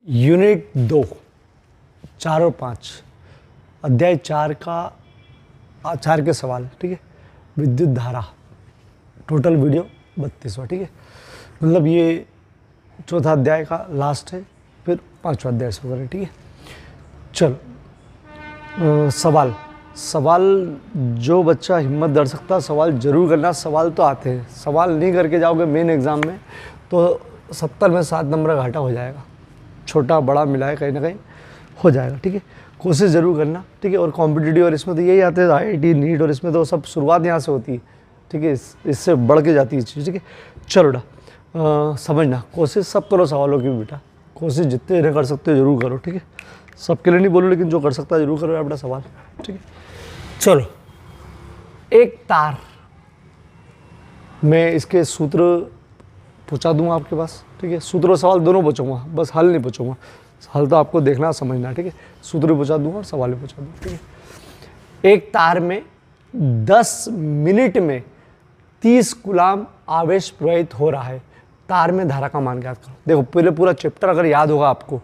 Unit 2 4 और 5 अध्याय 4 के सवाल, ठीक है। विद्युत धारा, टोटल वीडियो 32वां, ठीक है। मतलब ये चौथा अध्याय का लास्ट है, फिर 5वां अध्याय से वगैरह, ठीक है। चलो सवाल जो बच्चा हिम्मत धर सकता सवाल जरूर करना। सवाल तो आते हैं, सवाल नहीं करके जाओगे मेन एग्ज़ाम में तो 70 में 7 नंबर का घाटा हो जाएगा। छोटा बड़ा मिलाए कहीं ना कहीं हो जाएगा, ठीक है। कोशिश ज़रूर करना, ठीक है। और कॉम्पिटिटिव और इसमें तो यही आते हैं, IIT नीट, और इसमें तो सब शुरुआत यहाँ से होती है, ठीक है। इससे बढ़ के जाती है चीज़, ठीक है। चलो बेटा समझना, कोशिश सब करो सवालों की बेटा, कोशिश जितने इन्हें कर सकते हो जरूर करो, ठीक है। सबके लिए नहीं बोलो, लेकिन जो कर सकता है जरूर करो बेटा सवाल, ठीक है। चलो, एक तार मैं इसके सूत्र पूछा दूंगा आपके पास, ठीक है। सूत्र और सवाल दोनों पूछूंगा, बस हल नहीं पूछूंगा। हल तो आपको देखना समझना, ठीक है। सूत्र भी पूछा दूंगा और सवाल भी पूछा दूंगा, ठीक है। एक तार में 10 मिनट में 30 कूलाम आवेश प्रवाहित हो रहा है। तार में धारा का मान ज्ञात करो। देखो पहले पूरा चैप्टर अगर याद होगा आपको,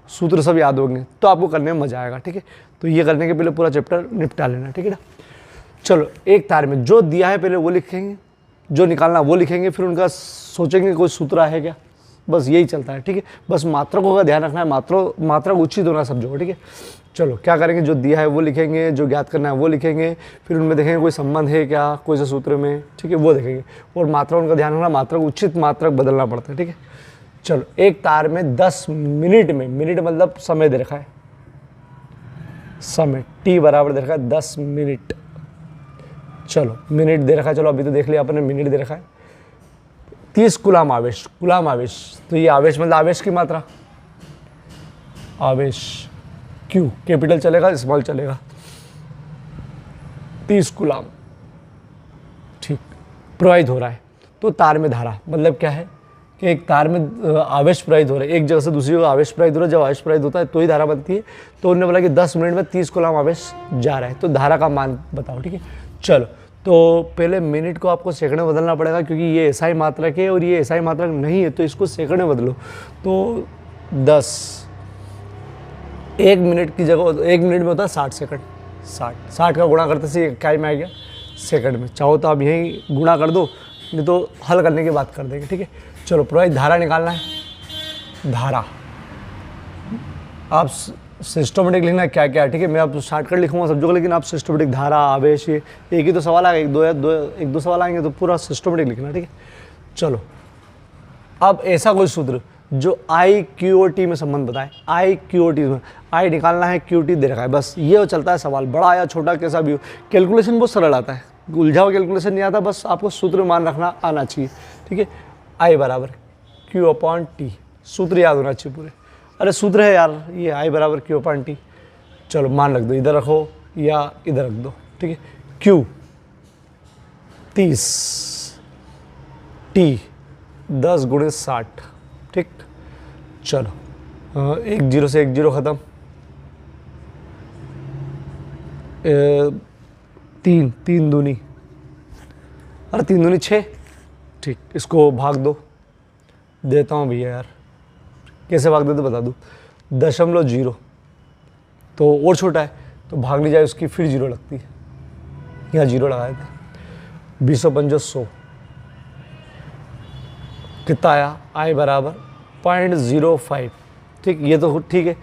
सूत्र सब याद होंगे तो आपको करने में मजा आएगा, ठीक है। तो ये करने के पहले पूरा चैप्टर निपटा लेना, ठीक है ना। चलो, एक तार में जो दिया है पहले वो लिखेंगे, जो निकालना वो लिखेंगे, फिर उनका सोचेंगे कोई सूत्र है क्या, बस यही चलता है, ठीक है। बस मात्रकों का ध्यान रखना है, मात्रक उचित होना सब जगह, ठीक है। चलो क्या करेंगे, जो दिया है वो लिखेंगे, जो ज्ञात करना है वो लिखेंगे, फिर उनमें देखेंगे कोई संबंध है क्या कोई से सूत्र में, ठीक है, वो देखेंगे। और मात्रा उनका ध्यान रखना, मात्रक उचित मात्रक बदलना पड़ता है, ठीक है। चलो, एक तार में 10 मिनट में, मिनट मतलब समय दे रखा है, समय t बराबर दे रखा है 10 मिनट। चलो मिनट दे रखा है, चलो अभी तो देख लिया आपने, मिनट दे रखा है। 30 कूलाम आवेश, कूलाम आवेश, तो ये आवेश मतलब आवेश की मात्रा, आवेश Q कैपिटल चलेगा स्मॉल चलेगा, 30 कूलाम, ठीक, प्रवाहित हो रहा है। तो तार में धारा मतलब क्या है कि एक तार में आवेश प्रवाहित हो रहा है, एक जगह से दूसरी जगह आवेश प्रवाहित हो रहा है। जब आवेश प्रवाहित होता है तो ही धारा बनती है। तो उन्होंने बोला कि 10 मिनट में 30 कूलाम आवेश जा रहा है, तो धारा का मान बताओ, ठीक है। चलो, तो पहले मिनट को आपको सेकंड में बदलना पड़ेगा, क्योंकि ये SI मात्रक है और ये SI मात्रक नहीं है, तो इसको सेकंड में बदलो। तो 10, 1 मिनट की जगह 1 मिनट में होता है 60 सेकंड, 60 का गुणा करते से क्या में आ गया, सेकंड में। चाहो तो आप यहीं गुणा कर दो, नहीं तो हल करने की बात कर देंगे, ठीक है। चलो, प्रवाहित धारा निकालना है। धारा आप सिस्टोमेटिक लिखना है क्या क्या, ठीक है। मैं आप शॉर्टकट लिखूंगा सब जगह, लेकिन आप सिस्टोमेटिक धारा आवेश ये एक ही तो सवाल आएगा, एक दो सवाल आएंगे, तो पूरा सिस्टोमेटिक लिखना, ठीक है। चलो, अब ऐसा कोई सूत्र जो I Q और T में संबंध बताए, I Q और T में, I निकालना है, QT दे रखा है, बस ये चलता है सवाल, बड़ा या छोटा कैसा भी हो। कैलकुलेशन बहुत सरल आता है, उलझाओ कैलकुलेशन नहीं आता, बस आपको सूत्र मान रखना आना चाहिए, ठीक है। I बराबर Q/T, सूत्र याद होना चाहिए पूरे। अरे सूत्र है यार ये, I बराबर Q/T। चलो मान रख दो, इधर रखो या इधर रख दो, ठीक है। Q 30, T 10 × 60, ठीक। चलो, 1 0 से 1 0 ख़त्म, 3 दूनी, अरे 3 दूनी 6, ठीक। इसको भाग दो, देता हूँ भैया यार, कैसे भाग दे तो बता दूँ। 0.0 तो और छोटा है, तो भागनी जाए उसकी फिर 0 लगती है, यहाँ 0 लगाए थे। 20 × 5 100, कितना आया, I बराबर 0.05, ठीक। ये तो ठीक है।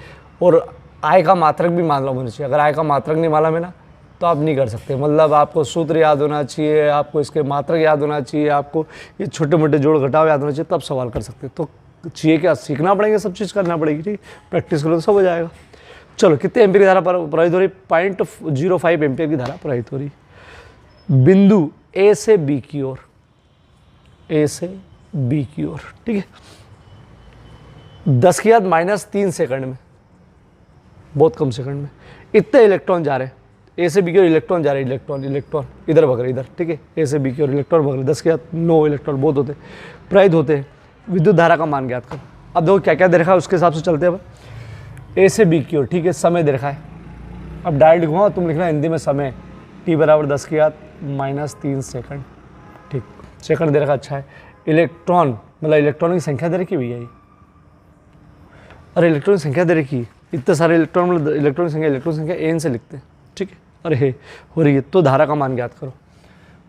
और I का मात्रक भी मान लो होना चाहिए। अगर I का मात्रक नहीं मालूम है ना, तो आप नहीं कर सकते। मतलब आपको सूत्र याद होना चाहिए, आपको इसके मात्रक याद होना चाहिए, आपको ये छोटे मोटे जोड़ घटाव याद होना चाहिए, तब सवाल कर सकते। तो चाहिए क्या, सीखना पड़ेगा, सब चीज़ करना पड़ेगी, ठीक। प्रैक्टिस करो तो सब हो जाएगा। चलो, कितने एम्पीयर की धारा प्रवाहित हो रही, 0.05 एम्पीयर की धारा प्रवाहित हो रही बिंदु A से B की ओर, A से B की ओर, ठीक है। 10 की घात -3 सेकंड में, बहुत कम सेकंड में इतने इलेक्ट्रॉन जा रहे हैं। A से B की ओर इलेक्ट्रॉन जा रहे हैं, इलेक्ट्रॉन इधर भग रहे, इधर, ठीक है। A से B की ओर इलेक्ट्रॉन भग रहे, 10 की घात 9 इलेक्ट्रॉन बहुत होते प्रवाहित होते हैं। विद्युत धारा का मान ज्ञात करो। अब देखो क्या क्या दे रखा है, उसके हिसाब से चलते हैं। A से B की ओर, ठीक है, समय दे रखा है। अब डायरेक्ट लिखूँगा, तुम लिखना हिंदी में समय, T बराबर 10 की घात -3 सेकंड, ठीक। सेकंड दे रखा, अच्छा है। इलेक्ट्रॉन मतलब इलेक्ट्रॉनों की संख्या दे रखी भैया, अरे इलेक्ट्रॉन संख्या दे रखी है, इतने सारे इलेक्ट्रॉन मतलब इलेक्ट्रॉन संख्या एन से लिखते हैं, ठीक है। अरे हे हो रही है, तो धारा का मान ज्ञात करो,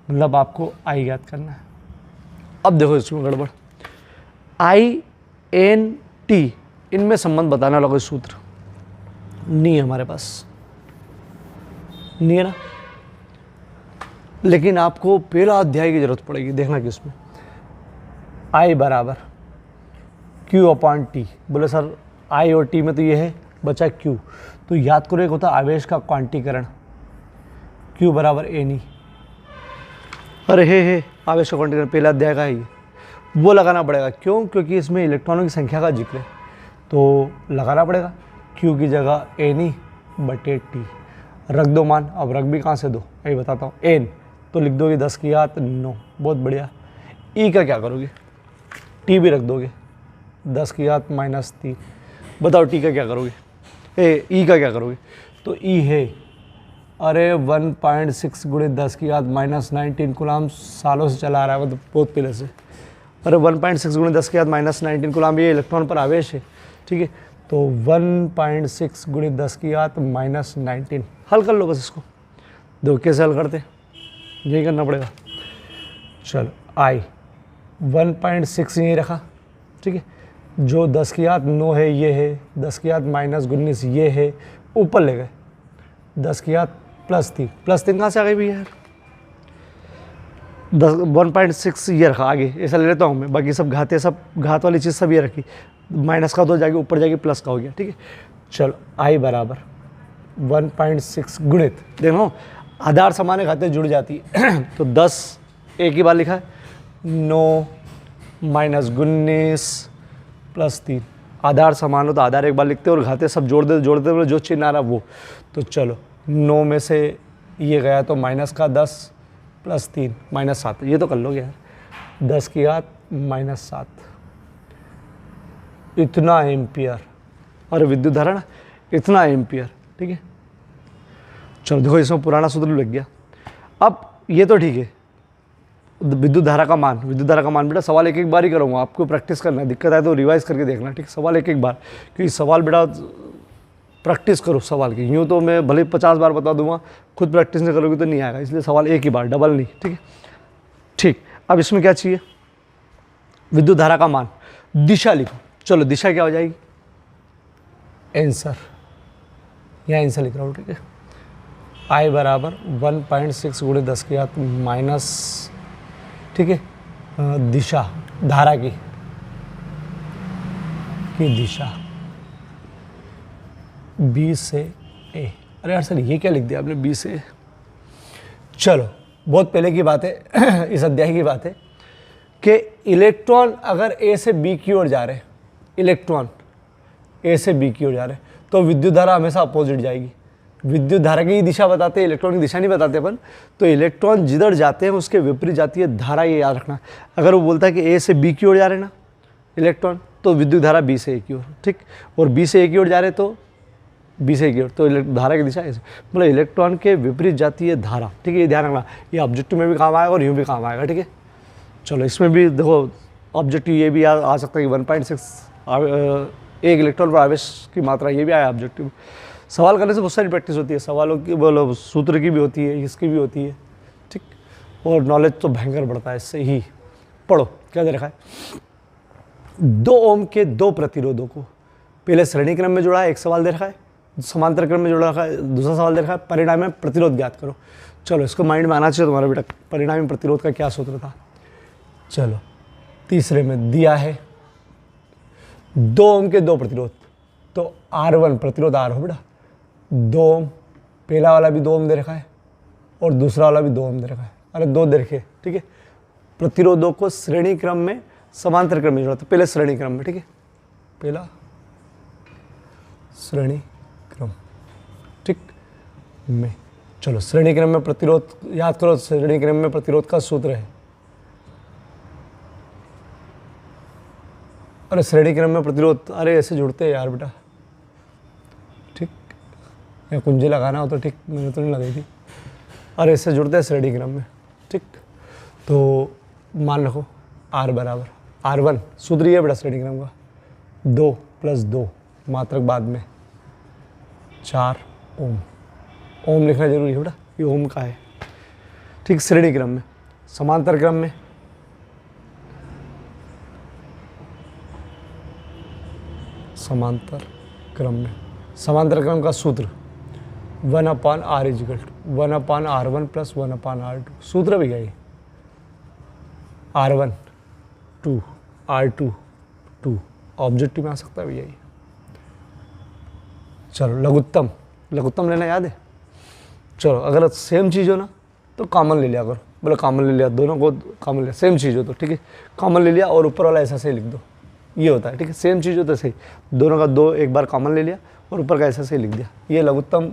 मतलब आपको आई ज्ञात करना है। अब देखो इसमें गड़बड़, आई एन टी, इनमें संबंध बताने वाला कोई सूत्र नहीं है हमारे पास, नहीं है ना। लेकिन आपको पहला अध्याय की जरूरत पड़ेगी, देखना कि उसमें आई बराबर क्यू अपॉन टी। बोले सर आई और टी में तो ये है बचा क्यू, तो याद करो एक होता है आवेश का क्वांटीकरण, क्यू बराबर एन ई। अरे हे आवेश का क्वांटीकरण पहला अध्याय का है ये, वो लगाना पड़ेगा। क्यों? क्योंकि इसमें इलेक्ट्रॉनों की संख्या का जिक्र है, तो लगाना पड़ेगा क्यू की जगह एन ई बटे टी। रख दो मान, अब रख भी कहाँ से दो, यही बताता हूँ। एन तो लिख दोगे 10 की घात 9, बहुत बढ़िया। ई का क्या करोगे? टी भी रख दोगे 10 की घात -3। बताओ टी का क्या करोगे, ई का क्या करोगे? तो ई है अरे 1.6 × 10 की घात -19 कूलाम, सालों से चला आ रहा है, मतलब बहुत पहले से। अरे 1.6 × 10 की घात -19 कूलाम ये इलेक्ट्रॉन पर आवेश है, ठीक है। तो 1.6 × 10 की घात -19, हल कर लो बस इसको। दो कैसे हल करते, यही करना पड़ेगा। चलो आई 1.6 यही रखा, ठीक है। जो 10 की घात 9 है ये है, 10 की घात -19 ये है, ऊपर ले गए 10 की घात +3 कहाँ से आ गई भैया यार? 1.6 ये रखा आगे, ऐसा ले लेता हूँ मैं, बाकी सब घाते, सब घात वाली चीज़ सब ये रखी, माइनस का तो जाके ऊपर जाके प्लस का हो गया, ठीक है। चलो आई बराबर 1.6 गुणित, देखो आधार समान है, घाते जुड़ जाती है तो 10 एक ही बार लिखा है, 9 -19 +3। आधार समान हो तो आधार एक बार लिखते हैं और घाते सब जोड़ते जो चिन्ह आ रहा वो। तो चलो 9 में से ये गया तो -10 +3 -7, ये तो कर लोगे यार। 10 की घात -7 इतना एम्पियर, और विद्युत धारा ना इतना एम्पियर, ठीक है। चलो देखो इसमें पुराना सूत्र लग गया। अब ये तो ठीक है, विद्युत धारा का मान बेटा सवाल एक बार ही करूँगा, आपको प्रैक्टिस करना है, दिक्कत आए तो रिवाइज करके देखना, ठीक है। सवाल एक बार, क्योंकि सवाल बेटा प्रैक्टिस करो सवाल की, यूँ तो मैं भले 50 बार बता दूंगा, खुद प्रैक्टिस नहीं करोगे तो नहीं आएगा, इसलिए सवाल एक ही बार, डबल नहीं, ठीक है। ठीक, अब इसमें क्या चाहिए? विद्युत धारा का मान, दिशा लिखो। चलो दिशा क्या हो जाएगी? आंसर, यहाँ आंसर लिख रहा हूँ, ठीक है। आई बराबर 1.6 × 10 की घात माइनस, ठीक है, दिशा धारा की दिशा बी से ए। अरे यार सर ये क्या लिख दिया आपने, बी से ए? चलो बहुत पहले की बात है इस अध्याय की बात है कि इलेक्ट्रॉन अगर ए से बी की ओर जा रहे हैं, इलेक्ट्रॉन ए से बी की ओर जा रहे हैं, तो विद्युत धारा हमेशा अपोजिट जाएगी। विद्युत धारा की दिशा बताते हैं, इलेक्ट्रॉन की दिशा नहीं बताते अपन। तो इलेक्ट्रॉन जिधर जाते हैं उसके विपरीत जाती है धारा, ये याद रखना। अगर वो बोलता है कि ए से बी की ओर जा रहे हैं ना इलेक्ट्रॉन, तो विद्युत धारा बी से ए की ओर, ठीक। और बी से ए की ओर जा रहे हैं तो बी से ए की ओर, तो धारा की दिशा ऐसे, मतलब इलेक्ट्रॉन के विपरीत जाती है धारा, ठीक है। ये ध्यान रखना, ये ऑब्जेक्टिव में भी काम आएगा और यूँ भी काम आएगा, ठीक है। चलो इसमें भी देखो ऑब्जेक्टिव ये भी आ सकता है कि 1.6 एक इलेक्ट्रॉन पर आवेश की मात्रा, ये भी आया ऑब्जेक्टिव। सवाल करने से बहुत सारी प्रैक्टिस होती है, सवालों की बोलो सूत्र की भी होती है, इसकी भी होती है, ठीक। और नॉलेज तो भयंकर बढ़ता है इससे ही। पढ़ो क्या दे रखा है, 2 ओम के 2 प्रतिरोधों को पहले श्रेणी क्रम में जोड़ा है, एक सवाल दे रखा है, समांतर क्रम में जोड़ा रखा है, दूसरा सवाल दे रखा है, परिणाम में प्रतिरोध ज्ञात करो। चलो इसको माइंड में आना चाहिए तुम्हारा बेटा, परिणामी प्रतिरोध का क्या सूत्र था। चलो तीसरे में दिया है 2 ओम के 2 प्रतिरोध, तो R1 प्रतिरोध R हो बेटा 2 ओम, पहला वाला भी 2 ओम दे रखा है और दूसरा वाला भी 2 ओम दे रखा है, अरे 2 दे रखे, ठीक है। प्रतिरोधों को श्रेणी क्रम में समांतर क्रम में जोड़ा, तो पहले श्रेणी क्रम में, ठीक है, पहला श्रेणी क्रम, ठीक में। चलो श्रेणी क्रम में प्रतिरोध याद करो, श्रेणी क्रम में प्रतिरोध का सूत्र है, अरे श्रेणी क्रम में प्रतिरोध, अरे ऐसे जुड़ते हैं यार बेटा, ठीक। या कुंजी लगाना हो तो ठीक, मैंने तो नहीं लगाई थी, अरे ऐसे जुड़ते हैं श्रेणी क्रम में, ठीक। तो मान रखो R बराबर R1, सूत्र ये बेटा श्रेणी क्रम का 2 + 2 मात्रक बाद में 4 ओम। ओम लिखना जरूरी है बेटा, ये ओम का है। ठीक, श्रेणी क्रम में। समांतर क्रम में समांतर क्रम का सूत्र 1/r = 1/r1 + 1/r2। सूत्र भी है R1 2 R2 2, ऑब्जेक्टिव में आ सकता है भैया ये। चलो लघुत्तम लेना याद है। चलो अगर सेम चीज़ हो ना तो कॉमन ले लिया करो। बोले कॉमन ले लिया, दोनों को कॉमन लिया, सेम चीज़ हो तो ठीक है, कॉमन ले लिया और ऊपर वाला ऐसा से लिख दो, ये होता है। ठीक है, सेम चीज़ हो तो सही, दोनों का दो एक बार कॉमन ले लिया और ऊपर का ऐसा से लिख दिया। ये लघुत्तम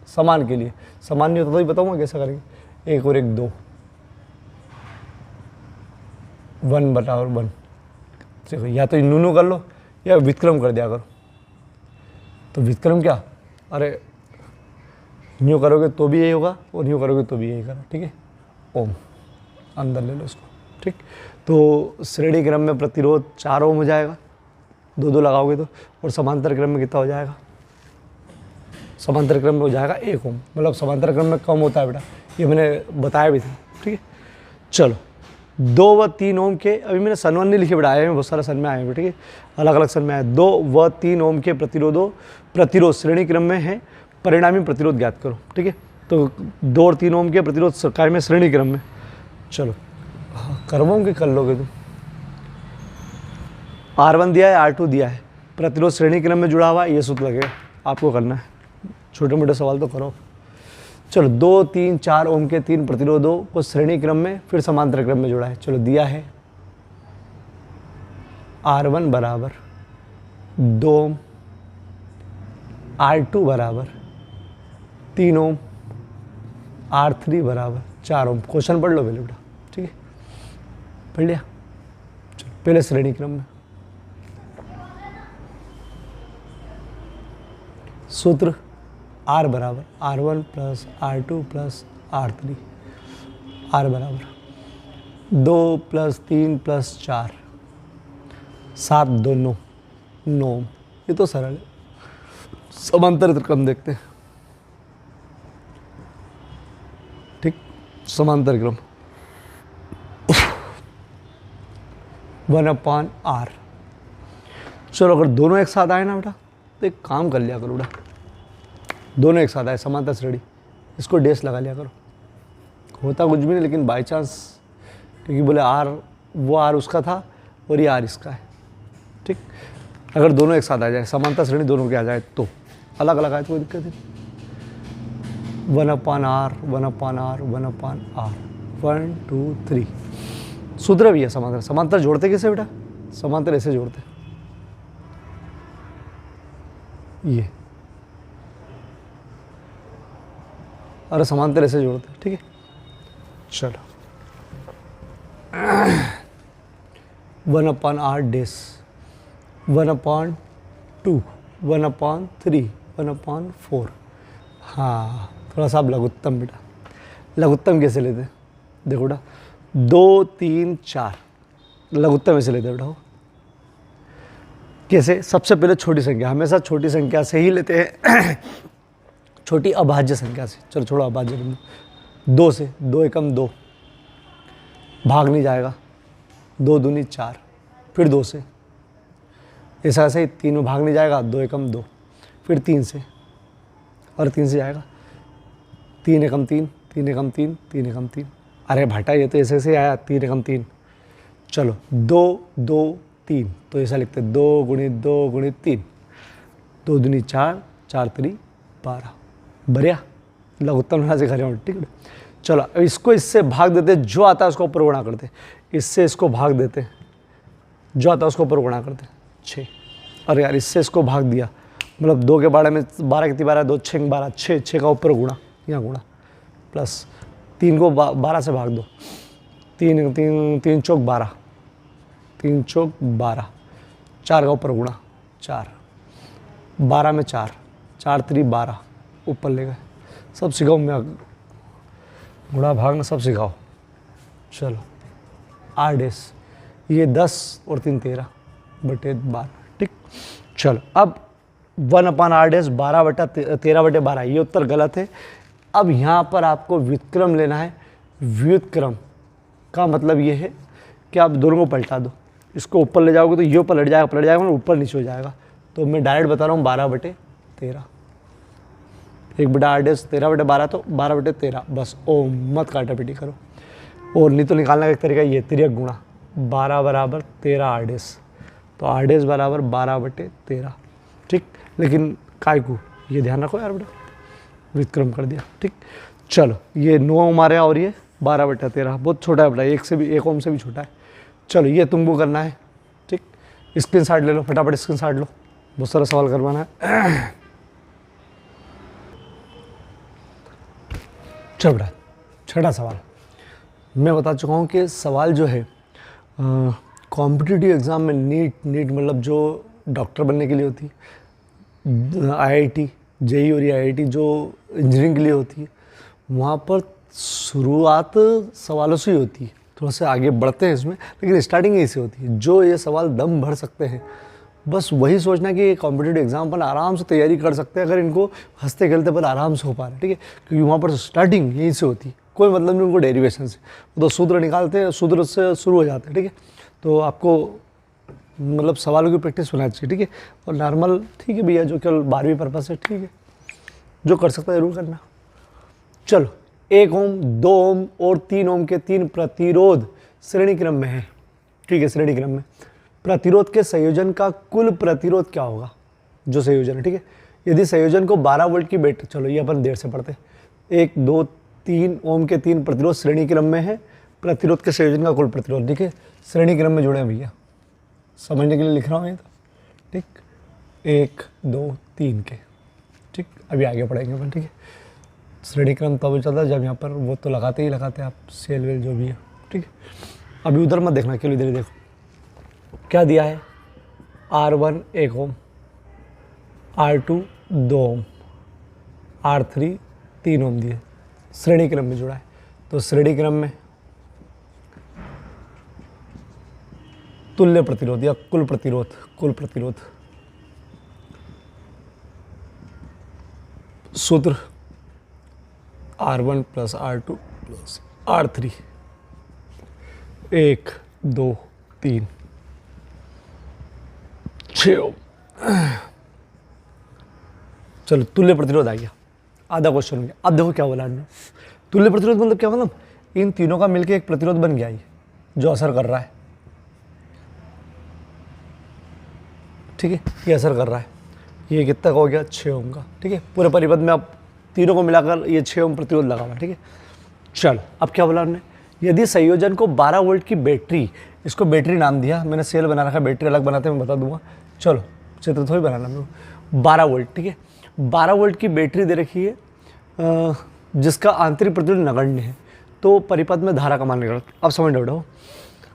समान के लिए। समान नहीं होता तो ही बताऊँगा कैसा करेंगे। 1 और 1 2, 1/1। देखो या तो नूनू कर लो या व्युत्क्रम कर दिया करो। तो व्युत्क्रम क्या, अरे यूँ करोगे तो भी यही होगा और यूँ करोगे तो भी यही करो। ठीक है, ओम अंदर ले लो इसको। ठीक, तो श्रेणी क्रम में प्रतिरोध 4 ओम हो जाएगा, 2 लगाओगे तो। और समांतर क्रम में कितना हो जाएगा, समांतर क्रम में हो जाएगा 1 ओम। मतलब समांतर क्रम में कम होता है बेटा, ये मैंने बताया भी था। ठीक है, चलो 2 व 3 ओम के, अभी मैंने सन 1 नहीं लिखे बेटा, आए हैं बहुत सारे सन में आए हैं। ठीक है, अलग अलग सन में आए। 2 व 3 ओम के प्रतिरोध श्रेणी क्रम में है, परिणामी प्रतिरोध ज्ञात करो। ठीक है, तो 2 और 3 ओम के प्रतिरोध काय में, श्रेणी क्रम में। चलो करवाऊंगे, कर लोगे तुम। R1 दिया है, R2 दिया है, प्रतिरोध श्रेणी क्रम में जुड़ा हुआ है, ये सूत्र लगेगा, आपको करना है। छोटे मोटे सवाल तो करो। चलो 2 3 4 ओम के 3 प्रतिरोधों को श्रेणी क्रम में फिर समांतर क्रम में जुड़ा है। चलो दिया है R1 बराबर 2 ओम, R2 बराबर 3 ओम, R3 बराबर 4 ओम। क्वेश्चन पढ़ लो पहले बेटा। ठीक है, पढ़ लिया। चलो पहले श्रेणी क्रम में सूत्र R बराबर R1 + R2 + R3। R बराबर 2 + 3 + 4 7 2 9 9। ये तो सरल है। समांतर क्रम देखते हैं। ठीक, समांतर क्रम 1/r। चलो अगर दोनों एक साथ आए ना बेटा तो एक काम कर लिया करो बेटा, दोनों एक साथ आए समांतर श्रेणी, इसको डैश लगा लिया करो। होता कुछ भी नहीं, लेकिन बाई चांस, क्योंकि बोले आर, वो आर उसका था और ये आर इसका है। ठीक, अगर दोनों एक साथ आ जाए, समांतर श्रेणी दोनों के आ जाए, तो अलग अलग आए तो कोई दिक्कत नहीं। 1/r 1/r 1/r 1 2 3। सूत्र भी है समांतर। समांतर जोड़ते कैसे बेटा, समांतर ऐसे जोड़ते, ये, और समांतर ऐसे जोड़ते। ठीक है, चलो 1/r डैश 1/2 1/3 1/4। हाँ, थोड़ा सा आप लघुत्तम बेटा, लघुत्तम कैसे लेते हैं देखो बेटा, 2 3 4 लघुत्तम ऐसे लेते बेटा। कैसे, सबसे पहले छोटी संख्या, हमेशा छोटी संख्या से ही लेते हैं छोटी अभाज्य संख्या से। चलो छोड़ो अभाज्य, 2 से, 2 एकम 2, भाग नहीं जाएगा, 2 दूनी 4, फिर 2 से, ऐसा ऐसे ही 3 में भाग नहीं जाएगा, 2 एकम 2, फिर 3 से, और 3 से जाएगा 3 एकम 3, 3 एकम 3, 3 एकम 3। अरे भाटा, ये तो ऐसे ऐसे आया 3 एकम 3। चलो 2 2 3, तो ऐसा लिखते 2 × 2 × 3, 2 दूनी 4, 4 3 12। बढ़िया, लघुत्तम यहाँ से खड़े। ठीक है, चलो अब इसको इससे भाग देते, जो आता है उसको ऊपर गुणा करते, इससे इसको भाग देते, जो आता है उसको ऊपर गुणा करते 6। अरे यार, इससे इसको भाग दिया, मतलब 2 के 12 में 12 कितनी 12, 2 6 12, 6 का ऊपर गुणा, यहाँ गुणा, प्लस 3 को 12 से भाग दो, 3 3 3 चौक 12, 3 चौक 12, 4 का ऊपर गुणा 4, 12 में 4, 4 3 12, ऊपर ले गए। सब सिखाओ, मैं गुणा भागना सब सिखाओ। चलो R डैश, ये 10 और 3 13 बटे 12। ठीक, चलो अब 1/r डैश 12/13/12, ये उत्तर गलत है। अब यहाँ पर आपको व्युत्क्रम लेना है। व्युत्क्रम का मतलब ये है कि आप दोनों को पलटा दो, इसको ऊपर ले जाओगे तो ये पलट जाएगा और ऊपर नीचे हो जाएगा। तो मैं डायरेक्ट बता रहा हूँ 12/13, 1/r डैश 13/12 तो 12/13, बस ओम मत काटापीटी करो। और नहीं तो निकालने का एक तरीका ये तिर्यक गुणा 12 बराबर 13 r डैश, तो r डैश बराबर 12/13, ठीक। लेकिन काय को ये ध्यान रखो यार बेटा, व्युत्क्रम कर दिया, ठीक। चलो ये 9 ओम आ रहा है और ये 12/13, बहुत छोटा है बेटा, 1 ओम से भी छोटा है। चलो ये तुमको करना है, ठीक। स्क्रीनशॉट ले लो, फटाफट स्क्रीनशॉट लो, बहुत सारा सवाल करवाना है। चलो बेटा, छठा सवाल मैं बता चुका हूँ कि सवाल जो है कॉम्पिटिटिव एग्ज़ाम में नीट मतलब जो डॉक्टर बनने के लिए होती है, IIT JEE और IIT जो इंजीनियरिंग के लिए होती है, वहाँ पर शुरुआत सवालों से ही होती है। थोड़ा सा आगे बढ़ते हैं इसमें, लेकिन स्टार्टिंग यही से होती है। जो ये सवाल दम भर सकते हैं, बस वही सोचना कि कॉम्पिटिटिव एग्जाम पर आराम से तैयारी कर सकते हैं, अगर इनको हंसते खेलते पर आराम से हो पा रहा है, ठीक है। क्योंकि वहाँ पर स्टार्टिंग यहीं से होती है, कोई मतलब नहीं उनको डेरिवेशन से, तो सूत्र निकालते हैं, सूत्र से शुरू हो जाते हैं, ठीक है। तो आपको मतलब सवालों की प्रैक्टिस होना चाहिए, ठीक है। और नॉर्मल ठीक है भैया, जो केवल 12वीं पर्पस है, ठीक है, जो कर सकता है जरूर करना। चलो 1 ओम 2 ओम और 3 ओम के 3 प्रतिरोध श्रेणी क्रम में है, ठीक है। श्रेणी क्रम में प्रतिरोध के संयोजन का कुल प्रतिरोध क्या होगा, जो संयोजन है, ठीक है। यदि संयोजन को 12 वोल्ट की बैटरी, चलो ये अपन देर से पढ़ते हैं, 1 2 3 ओम के 3 प्रतिरोध श्रेणी क्रम में है, प्रतिरोध के संयोजन का कुल प्रतिरोध, ठीक है। श्रेणी क्रम में जुड़े हैं भैया, समझने के लिए लिख रहा हूँ ये तो, ठीक। 1 2 3 के, ठीक। अभी आगे पढ़ेंगे अपन, ठीक है। श्रेणी क्रम तब चलता है जब यहाँ पर वो तो लगाते ही लगाते हैं आप, सेल वेल जो भी है, ठीक है। अभी उधर मत देखना, केवल इधर ही देखो क्या दिया है। R1 1 ओम, R2 2 ओम, R3 3 ओम दिए, श्रेणी क्रम में जुड़ा है। तो श्रेणी क्रम में तुल्य प्रतिरोध या कुल प्रतिरोध सूत्र R1 + R2 + R3, 1 2 3 6 ओम। चलो तुल्य प्रतिरोध आ गया, आधा क्वेश्चन हो गया। अब देखो क्या बोला हमने, तुल्य प्रतिरोध मतलब क्या, मतलब इन तीनों का मिलकर एक प्रतिरोध बन गया, ये जो असर कर रहा है, ठीक है। ये असर कर रहा है, ये कितना का हो गया, 6 ओम का, ठीक है। पूरे परिपथ में अब तीनों को मिलाकर ये 6 ओम प्रतिरोध लगा हुआ, ठीक है। चल अब क्या बोला हमने, यदि संयोजन को 12 वोल्ट की बैटरी, इसको बैटरी नाम दिया मैंने, सेल बना रखा, बैटरी अलग बनाते हैं मैं बता दूंगा। चलो चित्र थोड़ी बनाना मेरे, 12 वोल्ट, ठीक है। 12 वोल्ट की बैटरी दे रखी है, जिसका आंतरिक प्रतिरोध नगण्य है, तो परिपथ में धारा का मान निकालो। अब समझ लो,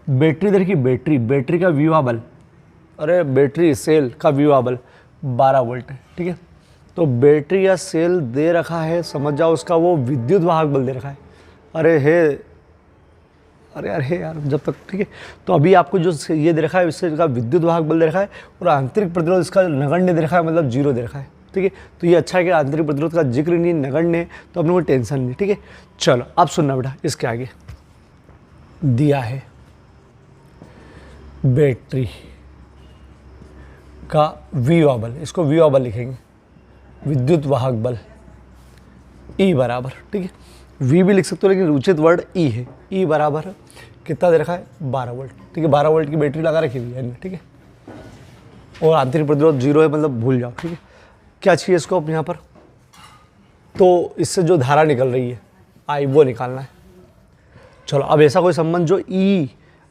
बैटरी दे रखी, बैटरी का विभव बल, अरे बैटरी सेल का विभव बल 12 वोल्ट है, ठीक है। तो बैटरी या सेल दे रखा है, समझ जाओ उसका वो विद्युत वाहक बल दे रखा है, अरे यार जब तक, ठीक है। तो अभी आपको जो ये दे रखा है, इससे का विद्युत वाहक बल दे रखा है, और आंतरिक प्रतिरोध इसका नगण्य दे रखा है, मतलब 0 दे रखा है, ठीक है। तो ये अच्छा है कि आंतरिक प्रतिरोध का जिक्र नहीं, नगण्य है, तो अपने को टेंशन नहीं, ठीक है। चलो अब सुनना बेटा, इसके आगे दिया है बैटरी का विभव बल, इसको विभव बल लिखेंगे, विद्युत वाहक बल E बराबर, ठीक है। V भी लिख सकते हो, लेकिन उचित वर्ड E है। E बराबर कितना दे रखा है, 12 वोल्ट, ठीक है। 12 वोल्ट की बैटरी लगा रखी हुई है, ठीक है। और आंतरिक प्रतिरोध 0 है, मतलब भूल जाओ, ठीक है। क्या चाहिए इसको अब यहाँ पर, तो इससे जो धारा निकल रही है I, वो निकालना है। चलो अब ऐसा कोई संबंध जो E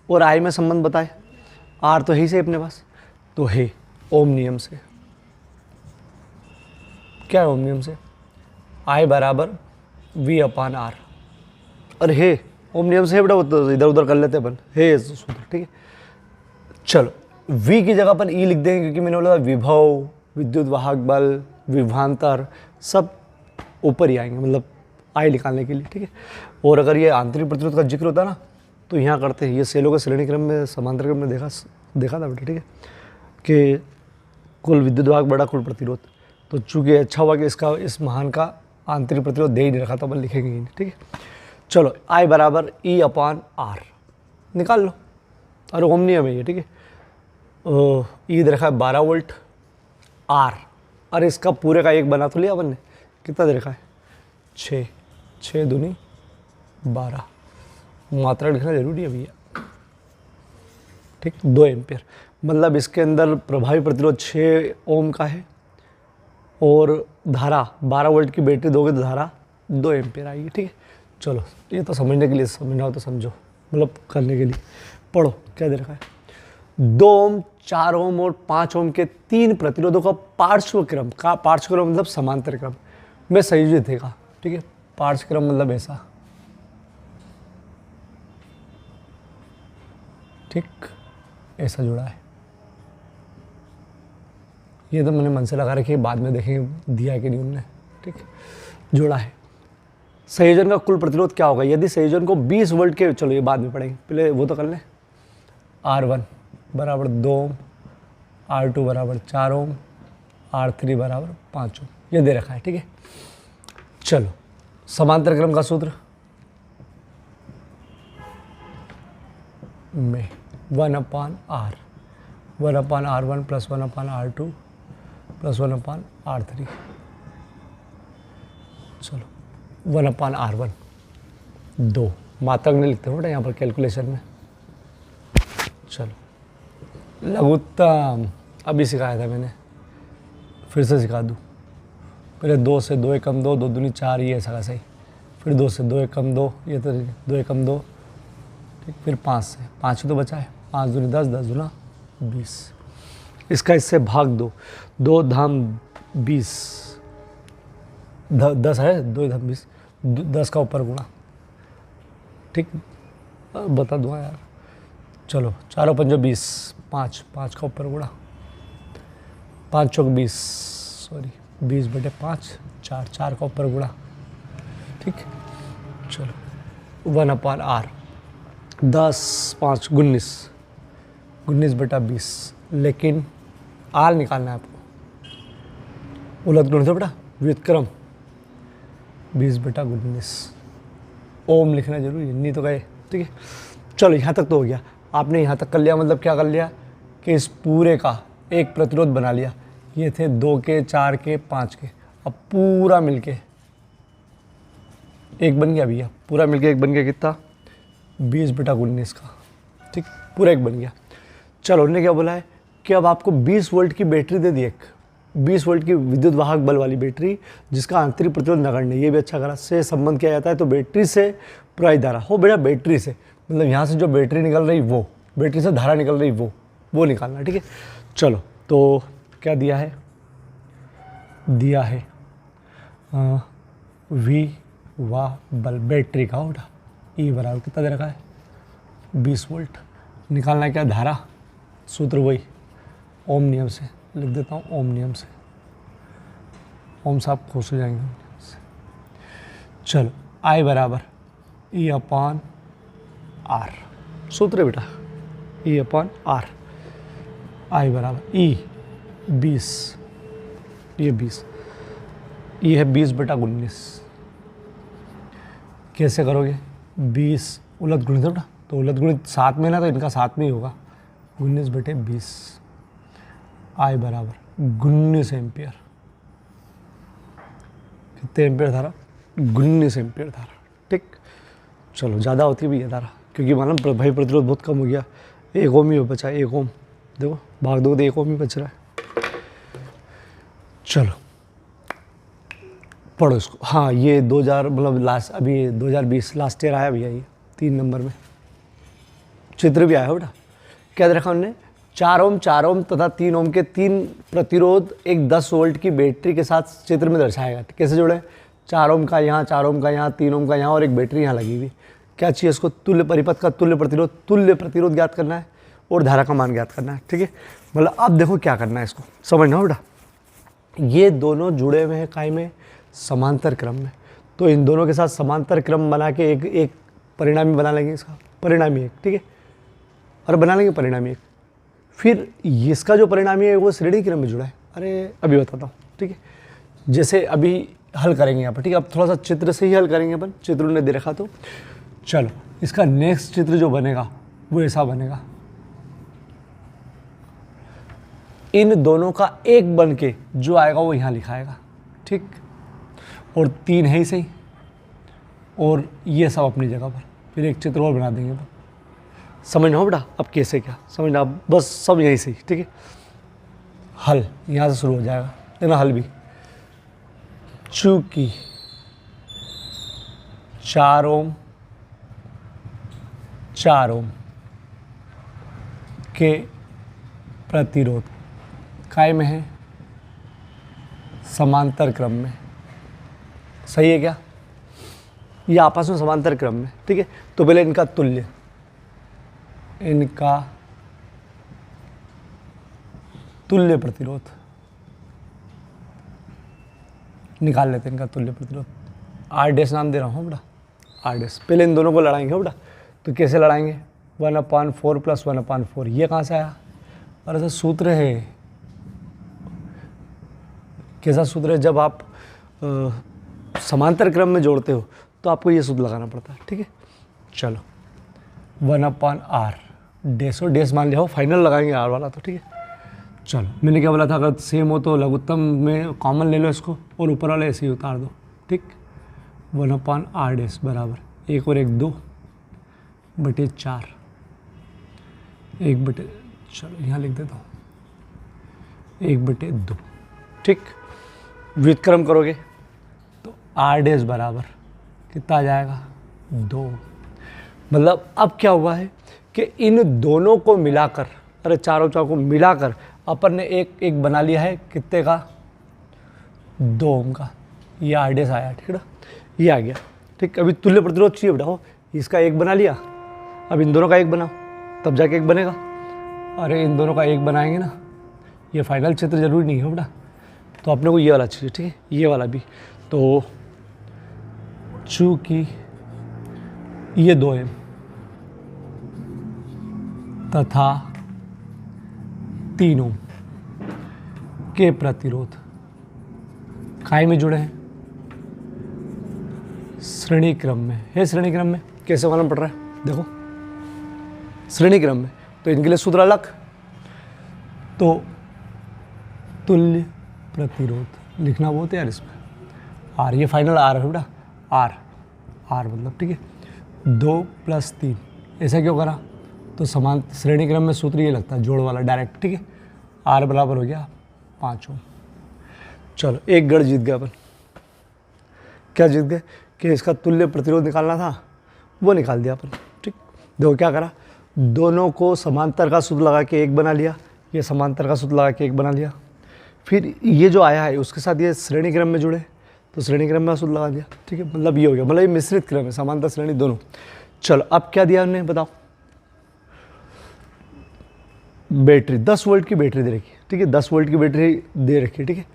और I में संबंध बताए, R तो है ही से अपने पास, तो है ओम नियम से। क्या है ओम नियम से, I बराबर V/R, और हे ओम नियम से है बेटा, तो इधर उधर कर लेते अपन, हे सूत्र, ठीक है। चलो V की जगह पर E लिख देंगे, क्योंकि मैंने बोला विभव, विद्युत वाहक बल, विभवांतर सब ऊपर ही आएंगे, मतलब I निकालने के लिए, ठीक है। और अगर ये आंतरिक प्रतिरोध का जिक्र होता ना, तो यहाँ करते हैं, ये सेलों के श्रेणी क्रम में समांतर क्रम में देखा था बेटा, ठीक है, कि कुल विद्युत वाहक बड़ा कुल प्रतिरोध। तो चूंकि अच्छा हुआ कि इसका इस महान का आंतरिक प्रतिरोध दे ही नहीं रखा था, अपन लिखेंगे ही नहीं, ठीक है। चलो I बराबर E/R निकाल लो, और ओम नियम है ये, ठीक है। ई दे रखा है 12 वोल्ट, R और इसका पूरे का एक बना तो लिया अपन ने, कितना दे रखा है 6, 6 दूनी 12, मात्रा लिखना जरूरी है भैया, ठीक। 2 एम्पियर, मतलब इसके अंदर प्रभावी प्रतिरोध 6 ओम का है और धारा 12 वोल्ट की बैटरी दोगे तो धारा 2 एम्पियर आएगी, ठीक है। चलो ये तो समझने के लिए, समझना हो तो समझो, मतलब करने के लिए पढ़ो। क्या दे रखा है 2 ओम, 4 ओम और 5 ओम के 3 प्रतिरोधों का पार्श्व क्रम का, पार्श्व क्रम मतलब समांतर क्रम में संयोजित है, ठीक है। पार्श्व क्रम मतलब ऐसा, ठीक, ऐसा जुड़ा है। ये तो मैंने मन से लगा रखी है, बाद में देखेंगे दिया है कि नहीं उनने, ठीक, जुड़ा है। संयोजन का कुल प्रतिरोध क्या होगा यदि संयोजन को 20 वोल्ट के, चलो ये बाद में पढ़ेंगे, पहले वो तो कर लें। R1 बराबर 2 ओम, R2 बराबर 4 ओम, R3 बराबर 5 ओम, ये दे रखा है, ठीक है। चलो समांतर क्रम का सूत्र में 1/R, 1/R1 plus 1/R2 plus 1/R3, चलो 1/R1 2, मात्रक नहीं लिखते बेटा यहाँ पर कैलकुलेशन में। चलो लघुत्तम अभी सिखाया था मैंने, फिर से सिखा दूँ। पहले 2 से 2 एकम 2, 2 दूनी 4, ये ऐसा सही, फिर 2 से 2 एकम 2, ये तो 2 एकम 2, ठीक, फिर 5 से 5 ही तो बचा है, 5 दूनी 10, 10 दूना 20, इसका इससे भाग 2, 2 धाम 20, 10 है, 2 धाम 20, 10 का ऊपर गुणा, ठीक, बता दूँगा यार। चलो 4 5 20, 5 5 का ऊपर गुणा, 5 चौक 20, सॉरी 20/5, 4 4 का ऊपर गुणा, ठीक। चलो 1/R 10 5 19, 19/20, लेकिन R निकालना है आपको, उलट गुण से बेटा व्युत्क्रम 20/19, ओम लिखना जरूरी है, नहीं तो गए, ठीक है। चलो यहाँ तक तो हो गया, आपने यहाँ तक कर लिया, मतलब क्या कर लिया कि इस पूरे का एक प्रतिरोध बना लिया। ये थे 2 के, 4 के, 5 के, अब पूरा मिलके एक बन गया भैया, पूरा मिलके एक बन गया कितना 20/19 का, ठीक, पूरा एक बन गया। चलो उन्होंने क्या बोला है कि अब आपको 20 वोल्ट की बैटरी दे दी, एक 20 वोल्ट की विद्युत वाहक बल वाली बैटरी जिसका आंतरिक प्रतिरोध नगण्य, ये भी अच्छा करा, से संबंध किया जाता है। तो बैटरी से प्रवाहित धारा हो बेटा, बैटरी से मतलब यहाँ से जो बैटरी निकल रही वो, बैटरी से धारा निकल रही वो निकालना, ठीक है। चलो तो क्या दिया है, दिया है V वाह बल बैटरी का होगा, E बराबर कितना दे रखा है 20 वोल्ट, निकालना है क्या धारा, सूत्र वही ओम नियम से लिख देता हूँ, ओम नियम से, ओम साहब खुश हो जाएंगे। चलो I बराबर E/R, सूत्र है बेटा E/R, I बराबर E 20, ये 20, ये है 20/19, कैसे करोगे 20 उलट गुणित बेटा, तो उलट गुणित साथ में ना, तो इनका साथ में ही होगा, 19/20, I बराबर 19 एम्पियर, कितने एम्पियर धारा 19 एम्पियर धारा, ठीक। चलो ज़्यादा होती है भी ये धारा, क्योंकि मालूम प्रभावी प्रतिरोध बहुत कम हो गया, 1 ओम ही हो बचा, 1 ओम, देखो भाग दो तो 1 ओम ही बच रहा है। चलो पढ़ो इसको, हाँ ये 2000 मतलब लास्ट, अभी 2020 लास्ट ईयर आया भैया, ये 3 नंबर में चित्र भी आया हो बेटा। क्या दे रखा उन्होंने 4 ओम 4 ओम तथा 3 ओम के 3 प्रतिरोध एक 10 वोल्ट की बैटरी के साथ चित्र में दर्शाएगा। कैसे जुड़े, 4 ओम का यहाँ, 4 ओम का यहाँ, 3 ओम का यहाँ और एक बैटरी यहाँ लगी हुई। क्या चाहिए इसको, तुल्य परिपथ का तुल्य प्रतिरोध ज्ञात करना है और धारा का मान ज्ञात करना है, ठीक है। मतलब अब देखो क्या करना है, इसको समझना हो बेटा। ये दोनों जुड़े हुए हैं काय में, समांतर क्रम में, तो इन दोनों के साथ समांतर क्रम बना के एक परिणामी बना लेंगे, इसका परिणामी एक, ठीक है, और बना लेंगे परिणामी एक। फिर इसका जो परिणामी है वो श्रेणी क्रम में जुड़ा है। अरे अभी बताता हूँ, ठीक है। जैसे अभी हल करेंगे यहाँ पर, ठीक है। अब थोड़ा सा चित्र से ही हल करेंगे अपन, चित्र ने दे रखा तो चलो इसका नेक्स्ट चित्र जो बनेगा वो ऐसा बनेगा, इन दोनों का एक बन के जो आएगा वो यहाँ लिखाएगा, ठीक। और 3 है ही सही, और ये सब अपनी जगह पर। फिर एक चित्र और बना देंगे, समझना हो बेटा अब कैसे क्या समझना, बस सब यही सही, ठीक है। हल यहाँ से शुरू हो जाएगा, लेना हल भी। चूंकि 4 ओम के प्रतिरोध काय में है, समांतर क्रम में, सही है क्या, ये आपस में समांतर क्रम में, ठीक है। तो पहले इनका तुल्य, प्रतिरोध निकाल लेते हैं, इनका तुल्य प्रतिरोध। आर डैश नाम दे रहा हूँ बेटा, आर डैश। पहले इन दोनों को लड़ाएंगे बेटा, तो कैसे लड़ाएंगे, 1/4 + 1/4, ये कहाँ से आया, और ऐसा सूत्र है, कैसा सूत्र है, जब आप समांतर क्रम में जोड़ते हो तो आपको ये सूत्र लगाना पड़ता है, ठीक है। चलो 1/r डैश और डैश मान लिया हो, फाइनल लगाएंगे आर वाला तो, ठीक है। चलो मैंने क्या बोला था, अगर सेम हो तो लघुत्तम में कॉमन ले लो इसको और ऊपर वाले ऐसे ही उतार दो, ठीक। 1/r डैश बराबर 1 और 1 2/4, 1/, चलो यहाँ लिख देता हूँ 1/2, ठीक। व्युत्क्रम करोगे तो r डैश बराबर कितना आ जाएगा, 2। मतलब अब क्या हुआ है कि इन दोनों को मिलाकर, अरे चारों को मिलाकर अपन ने एक बना लिया है, कितने का, 2 ओम का, ये r डैश आया, ठीक है ना, ये आ गया, ठीक। अभी तुल्य प्रतिरोध चाहिए बेटा, हो इसका एक बना लिया, अब इन दोनों का एक बनाओ तब जाके एक बनेगा। अरे इन दोनों का एक बनाएंगे ना, ये फाइनल चित्र जरूरी नहीं है बेटा, तो अपने को ये वाला चाहिए, ठीक है, ये वाला भी। तो चूंकि ये 2 ओम तथा 3 ओम के प्रतिरोध काय में जुड़े हैं, श्रेणी क्रम में है। श्रेणी क्रम में कैसे मालूम पड़ रहा है, देखो श्रेणी क्रम में, तो इनके लिए सूत्र अलग, तो तुल्य प्रतिरोध लिखना बहुत है यार इसमें, आर, ये फाइनल आर है बेटा, आर मतलब, ठीक है। 2 + 3, ऐसा क्यों करा, तो समान श्रेणी क्रम में सूत्र ये लगता है जोड़ वाला डायरेक्ट, ठीक है। आर बराबर हो गया 5 ओम। चलो एक गढ़ जीत गया अपन, क्या जीत गए कि इसका तुल्य प्रतिरोध निकालना था वो निकाल दिया अपन, ठीक। देखो क्या करा, दोनों को समांतर का सूत्र लगा के एक बना लिया, ये समांतर का सूत्र लगा के एक बना लिया, फिर ये जो आया है उसके साथ ये श्रेणी क्रम में जुड़े तो श्रेणी क्रम में सूत्र लगा दिया, ठीक है। मतलब ये हो गया, मतलब ये मिश्रित क्रम है, समांतर श्रेणी दोनों। चलो अब क्या दिया उन्होंने बताओ, बैटरी 10 वोल्ट की बैटरी दे रखी है, ठीक है, 10 वोल्ट की बैटरी दे रखी है, ठीक है।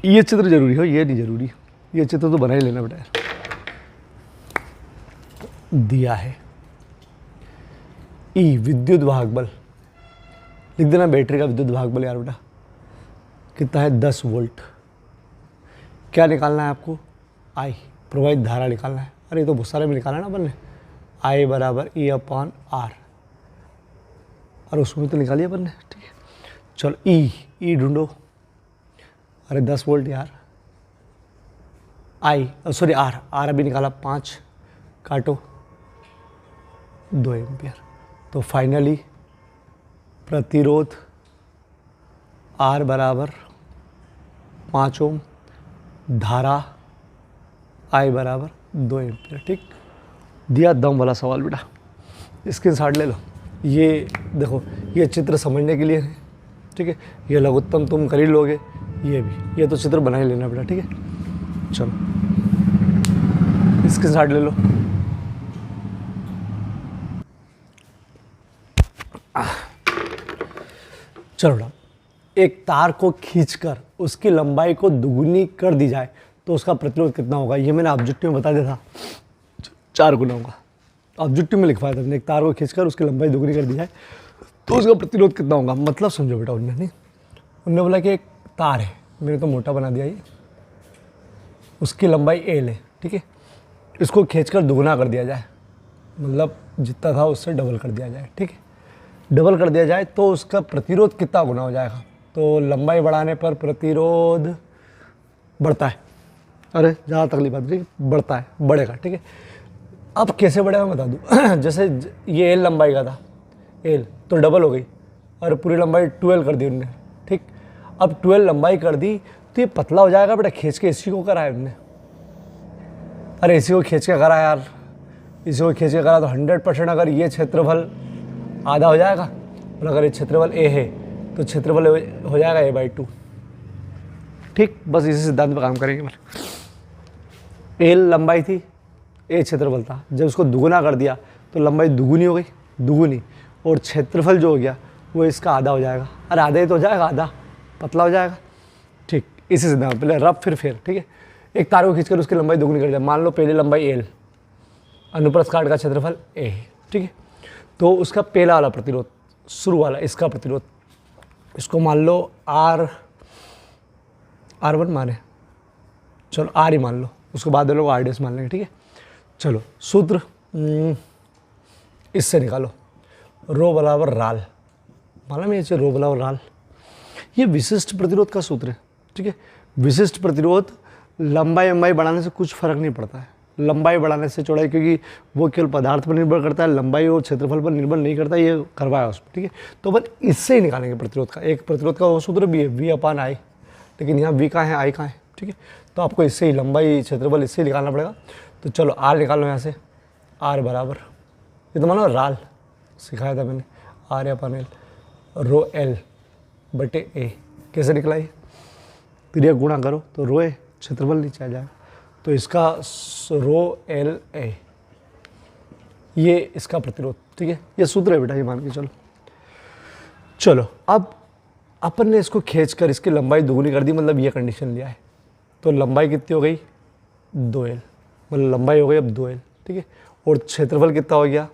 ये चित्र जरूरी हो, ये नहीं जरूरी, ये चित्र तो बना ही लेना बेटा यार। दिया है ई विद्युत वाहक बल, लिख देना बैटरी का विद्युत वाहक बल यार बेटा, कितना है, 10 वोल्ट। क्या निकालना है आपको, आई, प्रवाहित धारा निकालना है। अरे ये तो बहुत सारे में निकाला ना अपन ने, आई बराबर E/R, और उसमें तो निकालिए अपन ने, ठीक है। चलो ई ढूंढो, अरे 10 वोल्ट यार, आई सॉरी आर अभी निकाला, 5 काटो 2 एम्पियर। तो फाइनली प्रतिरोध R बराबर 5 ओम, धारा I बराबर 2 एम्पियर, ठीक। दिया दम वाला सवाल बेटा, स्क्रीनशॉट ले लो। ये देखो ये चित्र समझने के लिए है, ठीक है। ये लघुत्तम तुम कर ही लोगे, ये भी, ये तो चित्र बना ही लेना बेटा, ठीक है। चलो स्क्रीनशॉट ले लो। चलो बेटा, एक तार को खींचकर उसकी लंबाई को दुगुनी कर दी जाए तो उसका प्रतिरोध कितना होगा, ये मैंने ऑब्जेक्टिव में बता दिया था, 4 गुना होगा। ऑब्जेक्टिव में लिखवाया था, एक तार को खींचकर उसकी लंबाई दुगुनी कर दी जाए तो उसका प्रतिरोध कितना होगा, मतलब समझो बेटा, उन्होंने बोला कि एक तार है, मैंने तो मोटा बना दिया ये, उसकी लंबाई एल है, ठीक है, इसको खींचकर दुगुना कर दिया जाए, मतलब जितना था उससे डबल कर दिया जाए, ठीक है, डबल कर दिया जाए तो उसका प्रतिरोध कितना गुना हो जाएगा। तो लंबाई बढ़ाने पर प्रतिरोध बढ़ता है, अरे ज़्यादा तकलीफ बात नहीं, बढ़ता है, बढ़ेगा, ठीक है। अब कैसे बढ़ेगा मैं बता दूँ जैसे ये एल लंबाई का था, एल तो डबल हो गई और पूरी लंबाई 12 कर दी उनने, ठीक। अब 12 लंबाई कर दी तो ये पतला हो जाएगा बेटा, खींच के इसी को करा है उनने, अरे इसी को खींच के करा यार, इसी को खींच के करा तो 100% अगर ये क्षेत्रफल आधा हो जाएगा और अगर ये क्षेत्रफल ए है तो क्षेत्रफल हो जाएगा a/2, ठीक। बस इसी सिद्धांत पर काम करेंगे। बस एल लंबाई थी, ए क्षेत्रफल था, जब उसको दुगुना कर दिया तो लंबाई दुगुनी हो गई, दुगुनी, और क्षेत्रफल जो हो गया वो इसका आधा हो जाएगा, अरे आधा ही तो हो जाएगा, आधा पतला हो जाएगा, ठीक। इसी सिद्धांत, पहले रब फिर फेर, ठीक है। एक तार को खींचकर उसकी लंबाई दुगुनी कर दिया, मान लो पहली लंबाई एल, अनुप्रस्थ काट का क्षेत्रफल ए है, ठीक है। तो उसका पहला वाला प्रतिरोध, शुरू वाला इसका प्रतिरोध, इसको मान लो R1 माने, चलो R ही मान लो, उसके बाद लोग R' मान लेंगे, ठीक है। चलो सूत्र इससे निकालो, रो बराबर राल, मालूम है रो बराबर राल, ये विशिष्ट प्रतिरोध का सूत्र है, ठीक है। विशिष्ट प्रतिरोध लंबाई बढ़ाने से कुछ फर्क नहीं पड़ता है, लंबाई बढ़ाने से चौड़ाई, क्योंकि वो केवल पदार्थ पर निर्भर करता है, लंबाई और क्षेत्रफल पर निर्भर नहीं करता, ये करवाया उसमें, ठीक है। तो बस इससे ही निकालेंगे प्रतिरोध का, एक प्रतिरोध का वो सूत्र भी है V/I, लेकिन यहाँ V कहाँ है, I कहाँ है, ठीक है। तो आपको इससे ही लंबाई क्षेत्रफल इससे ही निकालना पड़ेगा। तो चलो R निकालो यहाँ से, R बराबर, ये तो मानो राल सिखाया था मैंने, R/L रो L बटे A, कैसे निकला ये, क्रिया गुणा करो तो रो A, क्षेत्रफल नीचे आ जाएगा, तो इसका रो LA, ये इसका प्रतिरोध, ठीक है। ये सूत्र है बेटा, ये मान के चलो। चलो अब अपन ने इसको खींचकर इसकी लंबाई दुगुनी कर दी, मतलब ये कंडीशन लिया है, तो लंबाई कितनी हो गई 2L, मतलब लंबाई हो गई अब 2L, ठीक है, और क्षेत्रफल कितना हो गया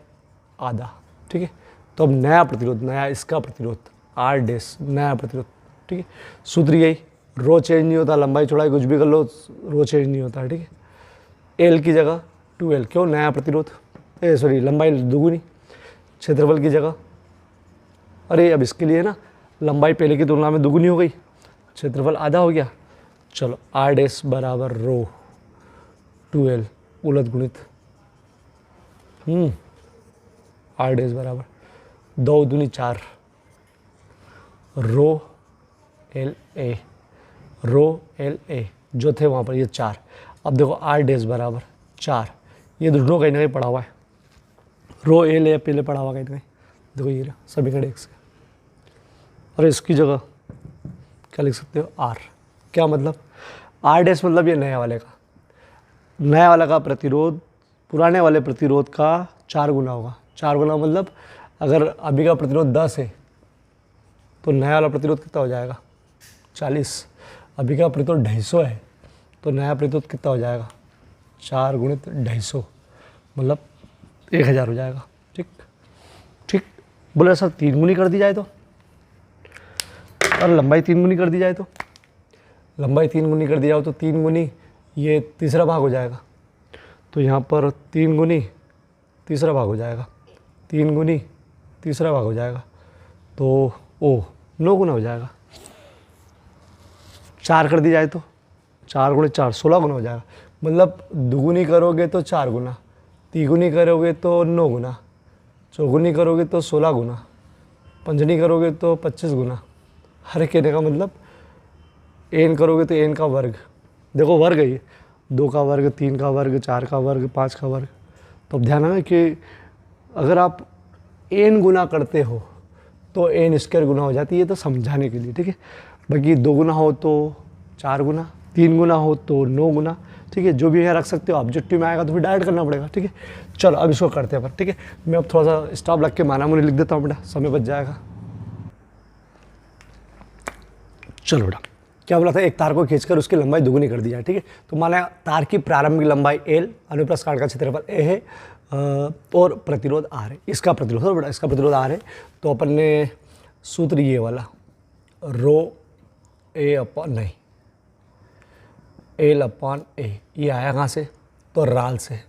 आधा, ठीक है। तो अब नया प्रतिरोध, नया इसका प्रतिरोध R', नया प्रतिरोध, ठीक है। सूत्र यही, रो चेंज नहीं होता, लंबाई चौड़ाई कुछ भी कर लो, रो चेंज नहीं होता, ठीक है। L की जगह 2L, क्यों, नया प्रतिरोध, सॉरी लंबाई दुगुनी, क्षेत्रफल की जगह, अरे अब इसके लिए ना लंबाई पहले की तुलना में दुगुनी हो गई, क्षेत्रफल आधा हो गया, चलो R' बराबर रो 2L उलट गुणित R' बराबर 2 दूनी 4 रो LA जो थे वहाँ पर ये 4। अब देखो R' बराबर 4, ये दोनों कहीं ना कहीं पढ़ा हुआ है, रो LA पहले पढ़ा हुआ कहीं ना कहीं, देखो ये सभी का डेक्स, और इसकी जगह क्या लिख सकते हो R, क्या मतलब R' मतलब ये नया वाले का, नया वाला का प्रतिरोध पुराने वाले प्रतिरोध का 4 गुना होगा, 4 गुना मतलब अगर अभी का प्रतिरोध 10 है तो नया वाला प्रतिरोध कितना हो जाएगा 40, अभी का प्रतिरोध 250 है तो नया प्रतिरोध कितना हो जाएगा 4 गुणित 250 मतलब 1000 हो जाएगा, ठीक ठीक। बोले सर 3 गुनी कर दी जाए तो, और लंबाई 3 गुनी कर दी जाए तो, लंबाई 3 गुनी कर दी जाओ तो 3 गुनी ये तीसरा भाग हो जाएगा, तो यहाँ पर 3 गुनी तीसरा भाग हो जाएगा, 3 गुनी तीसरा भाग हो जाएगा, तो 9 गुना हो जाएगा। 4 कर दी जाए तो 4 गुणे 4 16 गुना हो जाएगा, मतलब दुगुनी करोगे तो 4 गुना, तिगुनी करोगे तो 9 गुना, चौगुनी करोगे तो 16 गुना, पंचनी करोगे तो 25 गुना। हर कहने का मतलब n करोगे तो n का वर्ग, देखो वर्ग है ये, 2 का वर्ग, 3 का वर्ग, 4 का वर्ग, 5 का वर्ग। तो अब ध्यान है कि अगर आप n गुना करते हो तो n स्क्वायर गुना हो जाती है, तो समझाने के लिए, ठीक है। बाकी 2 गुना हो तो 4 गुना, 3 गुना हो तो 9 गुना, ठीक है। जो भी यहाँ रख सकते हो, ऑब्जेक्टिव में आएगा तो फिर डायरेक्ट करना पड़ेगा, ठीक है। चलो अब इसको करते हैं पर, ठीक है। मैं अब थोड़ा सा स्टॉप लग के माना मुनी लिख देता हूँ बेटा, समय बच जाएगा। चलो बेटा क्या बोला था, एक तार को खींचकर उसकी लंबाई दुगुनी कर दी जाए, ठीक है। तो माना तार की प्रारंभिक लंबाई L, अनुप्रस्थ काट का क्षेत्रफल A है, और प्रतिरोध आर है, इसका प्रतिरोध है बेटा, इसका प्रतिरोध आर है। तो अपन ने सूत्र ये वाला रो ए अपॉन नहीं एल अपॉन ए, ये आया कहाँ से, तो राल से,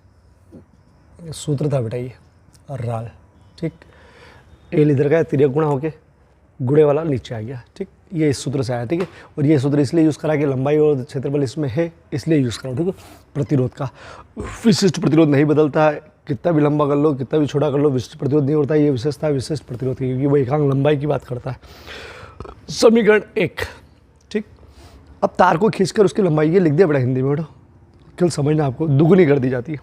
सूत्र था बेटा ये राल, ठीक। एल इधर का तिरक गुणा होके गुड़े वाला नीचे आ गया, ठीक। ये इस सूत्र से आया, ठीक है। और ये सूत्र इसलिए यूज़ करा कि लंबाई और क्षेत्रफल इसमें है, इसलिए यूज़ करा, ठीक है। प्रतिरोध का विशिष्ट प्रतिरोध नहीं बदलता है, कितना भी लंबा कर लो, कितना भी छोटा कर लो, विशिष्ट प्रतिरोध नहीं होता है। ये विशेषता है विशिष्ट प्रतिरोध की, क्योंकि वो एकांक लंबाई की बात करता है। समीकरण 1, ठीक। अब तार को खींचकर उसकी लंबाई ये लिख दिया बेटा हिंदी में, बेटा केवल समझना, आपको दुगुनी कर दी जाती है,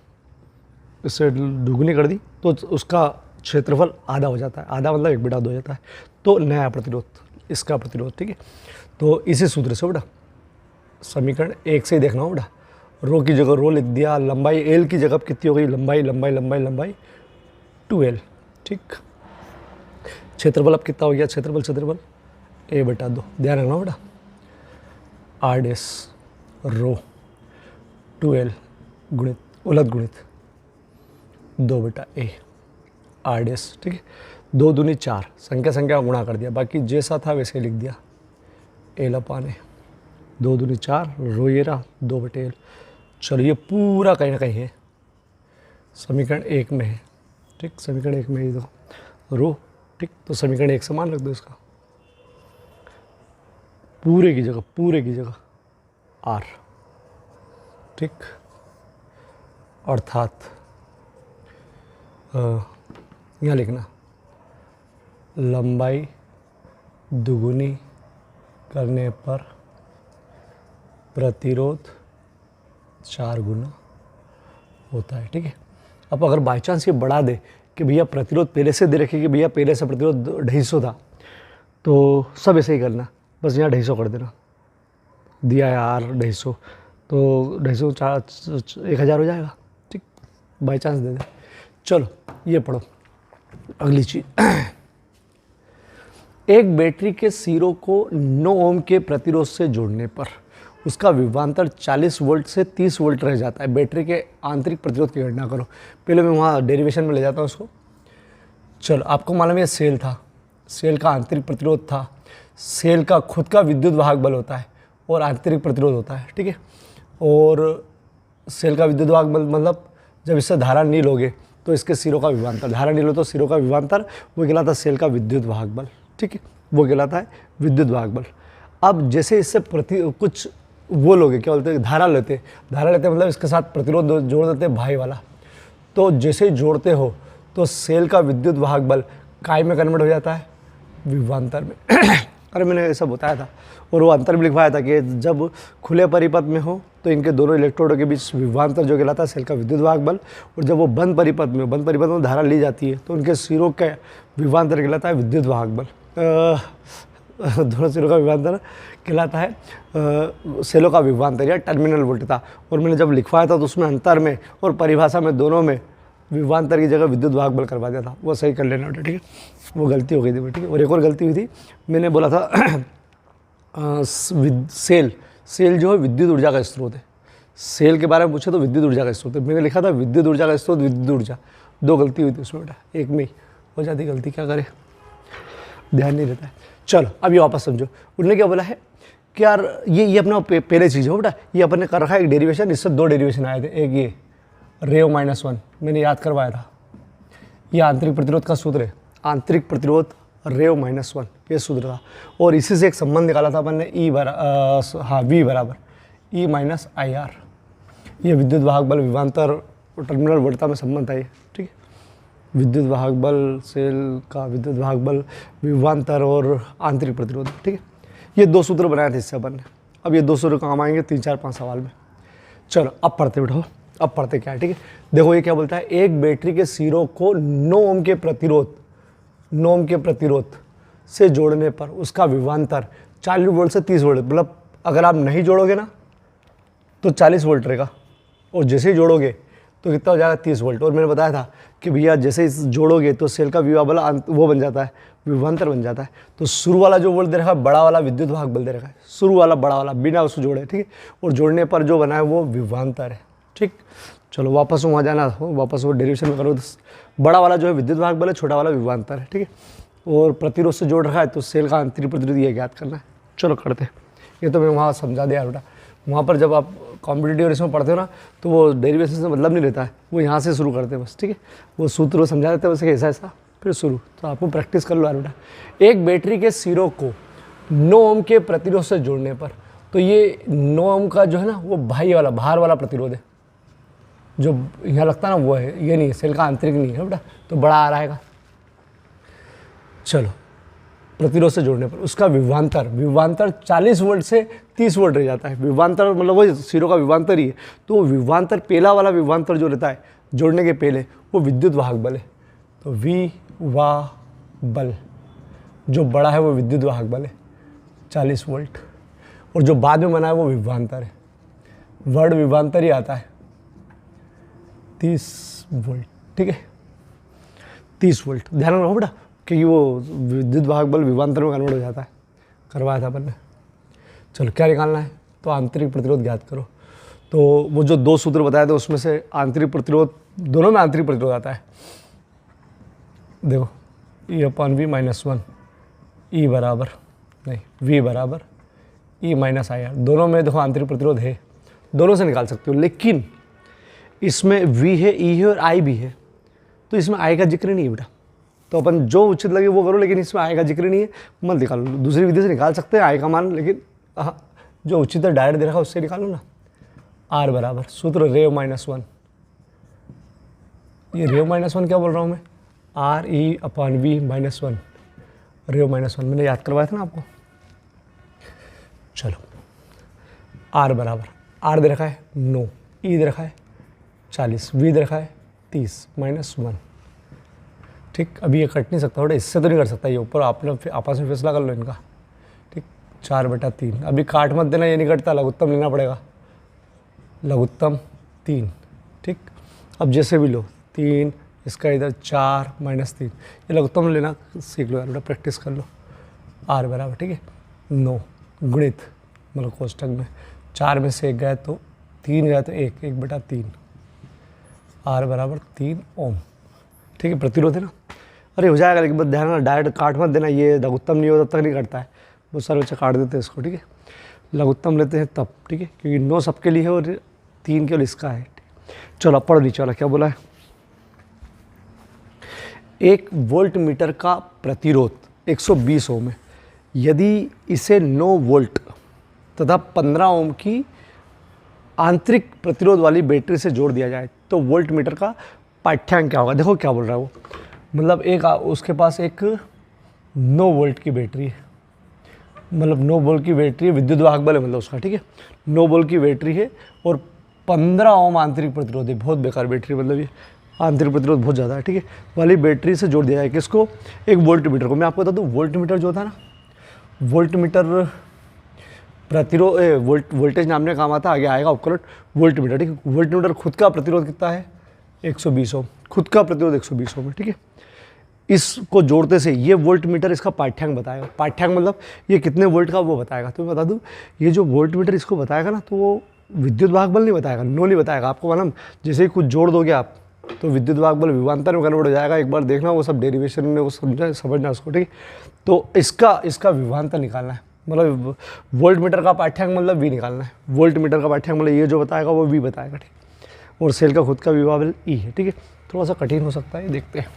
इससे दुगुनी कर दी तो उसका क्षेत्रफल आधा हो जाता है, आधा मतलब 1/2 हो जाता है। तो नया प्रतिरोध, इसका प्रतिरोध, ठीक है। तो इसी सूत्र से बेटा समीकरण 1 से ही देखना हो बेटा, रो की जगह रो लिख दिया, लंबाई एल की जगह कितनी हो गई, लंबाई लंबाई लंबाई लंबाई 2l, ठीक। क्षेत्रफल अब कितना हो गया, क्षेत्रफल a/2, ध्यान रखना बेटा, r डैश रो 2l गुणित उलट गुणित 2/a r डैश, ठीक है। 2 दूनी 4, संख्या का गुणा कर दिया, बाकी जैसा था वैसे लिख दिया l अपॉन a, 2 दूनी 4, रो ये रहा 2/l। चलो ये पूरा कहीं ना कहीं है समीकरण 1 में है, ठीक। समीकरण 1 में ही दो रो, ठीक। तो समीकरण 1 समान रख दो इसका, पूरे की जगह r, ठीक। अर्थात यहाँ लिखना लंबाई दुगुनी करने पर प्रतिरोध 4 गुना होता है, ठीक है। अब अगर बाई चांस ये बढ़ा दे कि भैया प्रतिरोध पहले से दे रखे कि भैया पहले से प्रतिरोध 250 था, तो सब ऐसे ही करना, बस यहाँ 250 कर देना, दिया है R 250, तो 250 1000 हो जाएगा, ठीक। बाई चांस दे दे। चलो ये पढ़ो अगली चीज। एक बैटरी के सिरों को 9 ओम के प्रतिरोध से जोड़ने पर उसका विभवांतर 40 वोल्ट से 30 वोल्ट रह जाता है। बैटरी के आंतरिक प्रतिरोध की गणना करो। पहले मैं वहाँ डेरिवेशन में ले जाता हूँ उसको। चलो आपको मालूम है सेल था, सेल का आंतरिक प्रतिरोध था, सेल का खुद का विद्युत वाहक बल होता है और आंतरिक प्रतिरोध होता है, ठीक है। और सेल का विद्युत वाहक बल मतलब जब इससे धारा नहीं लोगे तो इसके सिरों का विभवांतर, धारा नहीं लो तो सिरों का विभवांतर, वो कहलाता है सेल का विद्युत वाहक बल, ठीक है। वो कहलाता है विद्युत वाहक बल। अब जैसे इससे कुछ वो लोगे क्या बोलते हैं, धारा लेते मतलब इसके साथ प्रतिरोध जोड़ देते भाई वाला। तो जैसे ही जोड़ते हो तो सेल का विद्युत वाहक बल काय में कन्वर्ट हो जाता है, विभवांतर में। अरे मैंने ऐसा बताया था और वो अंतर भी लिखवाया था कि जब खुले परिपथ में हो तो इनके दोनों इलेक्ट्रोडों के बीच विभवांतर जो कहलाता है सेल का विद्युत वाहक बल, और जब वो बंद परिपथ में धारा ली जाती है तो उनके सिरों का विभवांतर कहलाता है विद्युत वाहक बल। दोनों सिरों का विभवांतर कहलाता है सेलों का विभवांतर या टर्मिनल वोल्टता। और मैंने जब लिखवाया था तो उसमें अंतर में और परिभाषा में दोनों में विभवांतर की जगह विद्युत वाहक बल करवा दिया था, वो सही कर लेना बेटा, ठीक है। वो गलती हो गई थी, ठीक है। और एक और गलती हुई थी, मैंने बोला था सेल जो है विद्युत ऊर्जा का स्रोत है। सेल के बारे में पूछे तो विद्युत ऊर्जा का स्रोत है, मैंने लिखा था विद्युत ऊर्जा का स्रोत विद्युत ऊर्जा। 2 गलती हुई थी उसमें बेटा, एक में ही हो जाती गलती, क्या करे, ध्यान नहीं रहता है। चलो अब ये वापस समझो, उन्होंने क्या बोला है कि यार ये अपना पहले चीज़ हो बेटा, ये अपन ने कर रखा है एक डेरिवेशन, इससे 2 डेरिवेशन आए थे। एक ये रेव -1 मैंने याद करवाया था, ये आंतरिक प्रतिरोध का सूत्र है, आंतरिक प्रतिरोध रेव -1 ये सूत्र था। और इसी से एक संबंध निकाला था अपन ने V बराबर E - IR, ये विद्युत वाहक बल विभवांतर और टर्मिनल वोल्टता में संबंध था ये, ठीक है। विद्युत वाहक बल, सेल का विद्युत वाहक बल, विभवांतर और आंतरिक प्रतिरोध, ठीक है। ये 2 सूत्र बनाए थे इससे अपन ने। अब ये 2 सूत्र काम आएंगे 3, 4, 5 सवाल में। चलो अब पढ़ते बैठो, अब पढ़ते क्या है, ठीक है। देखो ये क्या बोलता है, एक बैटरी के सिरों को 9 ओम के प्रतिरोध से जोड़ने पर उसका विभवांतर 40 वोल्ट से 30 वोल्ट, मतलब अगर आप नहीं जोड़ोगे ना तो 40 वोल्ट रहेगा, और जैसे ही जोड़ोगे तो कितना हो जाएगा, 30 वोल्ट। और मैंने बताया था कि भैया जैसे ही जोड़ोगे तो सेल का विभव बल वो बन जाता है, विभवांतर बन जाता है। तो शुरू वाला जो वोल्ट दे रखा है बड़ा वाला विद्युत वाहक बल दे रखा है, शुरू वाला बड़ा वाला बिना उसको जोड़े, ठीक है। और जोड़ने पर जो बना है वो विभवांतर है, ठीक। चलो वापस वहाँ जाना हो, वापस वो डेरिवेशन में करो। तो बड़ा वाला जो है विद्युत वाहक बल है, छोटा वाला विभवांतर है, ठीक है। और प्रतिरोध से जोड़ रखा है तो सेल का आंतरिक प्रतिरोध ये ज्ञात करना है। चलो करते हैं। ये तो मैं वहाँ समझा दिया बेटा। वहाँ पर जब आप कॉम्पिटिटिव और इसमें पढ़ते हो ना तो वो डेरिवेशन से मतलब नहीं रहता है, वो यहाँ से शुरू करते हैं बस, ठीक है। वो सूत्र वो समझा देते हैं वैसे ऐसा ऐसा, फिर शुरू। तो आपको प्रैक्टिस कर लो यार बेटा। एक बैटरी के सिरों को 9 ओम के प्रतिरोध से जोड़ने पर, तो ये 9 ओम का जो है ना वो बाह्य वाला, भार वाला प्रतिरोध है, जो यहाँ लगता है ना वो है, ये नहीं है, सेल का आंतरिक नहीं है बेटा, तो बड़ा आ रहेगा। चलो प्रतिरोध से जोड़ने पर उसका विभवांतर 40 वोल्ट से 30 वोल्ट रह जाता है। विभवांतर मतलब वही सिरों का विभवांतर ही है। तो विभवांतर पहला वाला विभवांतर जो रहता है जोड़ने के पहले, वो विद्युत वाहक बल है। तो विवाह बल जो बड़ा है वो विद्युत वाहक बल है 40 वोल्ट, और जो बाद में बना है वो विभवांतर है, वर्ड विभवांतर ही आता है 30 वोल्ट, ठीक है। 30 वोल्ट ध्यान रखो बेटा, क्योंकि वो विद्युत वाहक बल विभवांतर में कन्वर्ट हो जाता है, करवाया था अपन ने। चलो क्या निकालना है, तो आंतरिक प्रतिरोध ज्ञात करो। तो वो जो 2 सूत्र बताए थे उसमें से आंतरिक प्रतिरोध, दोनों में आंतरिक प्रतिरोध आता है। देखो E/V-1, E बराबर नहीं V बराबर E-IR, दोनों में देखो आंतरिक प्रतिरोध है, दोनों से निकाल सकते हो। लेकिन इसमें V है, E है और I भी है, तो इसमें I का जिक्र नहीं है बेटा। तो अपन जो उचित लगे वो करो, लेकिन इसमें I का जिक्र नहीं है, मत निकालो। दूसरी विधि से निकाल सकते हैं I का मान, लेकिन जो उचित डायरेक्ट दे रखा है उससे निकालो ना। R बराबर सूत्र ρ-1, ये ρ-1 क्या बोल रहा हूँ मैं, RE/V-1, ρ-1 मैंने याद करवाया था ना आपको। चलो R बराबर, R दे रखा है 9, E दे रखा है 40, V दे रखा है 30 -1, ठीक। अभी ये कट नहीं सकता बेटा, इससे तो नहीं कर सकता, ये ऊपर आपने आपस में फैसला कर लो इनका, ठीक। 4/3 अभी काट मत देना, ये नहीं कटता, लघुत्तम लेना पड़ेगा, लघुत्तम 3, ठीक। अब जैसे भी लो 3, इसका इधर 4 -3, ये लघुत्तम लेना सीख लो यार बेटा, प्रैक्टिस कर लो। R बराबर, ठीक है 9 गुणित मतलब कोष्टक में 4 में से 1 गया तो 3 गया तो 1/3, R बराबर 3 ओम, ठीक है। प्रतिरोध है ना, अरे हो जाएगा, लेकिन बस ध्यान रखना डायरेक्ट काट मत देना, ये लघुत्तम नहीं हो तब तक नहीं कटता है, बहुत सारे बच्चे काट देते हैं इसको, ठीक है। लघुत्तम लेते हैं तब, ठीक है, क्योंकि 9 सबके लिए है और 3 केवल इसका है। चलो पढ़ लीजिए वाला क्या बोला है। 1 वोल्ट मीटर का प्रतिरोध 120 ओम है। यदि इसे 9 वोल्ट तथा 15 ओम की आंतरिक प्रतिरोध वाली बैटरी से जोड़ दिया जाए तो वोल्ट मीटर का पाठ्यांक क्या होगा। देखो क्या बोल रहा है वो, मतलब एक उसके पास एक 9 वोल्ट की बैटरी है, मतलब 9 वोल्ट की बैटरी है, विद्युत वाहक बल है मतलब उसका, ठीक है। 9 वोल्ट की बैटरी है और 15 ओम आंतरिक प्रतिरोध है, बहुत बेकार बैटरी, मतलब ये आंतरिक प्रतिरोध बहुत ज़्यादा है, ठीक है। वाली बैटरी से जोड़ दिया जाए किसको, एक वोल्ट मीटर को। मैं आपको बता दूँ वोल्ट मीटर जो होता है ना, वोल्ट मीटर प्रतिरोध वोल्टेज नामने काम आता है, आगे आएगा उपकरण वोल्ट मीटर, ठीक है। वोल्ट मीटर खुद का प्रतिरोध कितना है 120 ओम, खुद का प्रतिरोध 120 ओम है, ठीक है। इसको जोड़ते से ये वोल्ट मीटर इसका पाठ्यांक बताएगा। पाठ्यांक मतलब ये कितने वोल्ट का वो बताएगा। तो मैं बता दूं ये जो वोल्ट मीटर इसको बताएगा ना, तो वो विद्युत वाहक बल नहीं बताएगा, नो नहीं बताएगा आपको, मालूम जैसे ही कुछ जोड़ दोगे आप तो विद्युत वाहक बल विभवांतर में कन्वर्ट हो जाएगा। एक बार देखना वो सब डेरिवेशन में वो समझना उसको, ठीक है। तो इसका विभवांतर निकालना है, मतलब वोल्ट मीटर का पाठ्यांक मतलब वी निकालना है। वोल्ट मीटर का पाठ्यांक मतलब ये जो बताएगा वो वी बताएगा, ठीक। और सेल का खुद का विभव बल ई है, ठीक है। थोड़ा सा कठिन हो सकता है, देखते हैं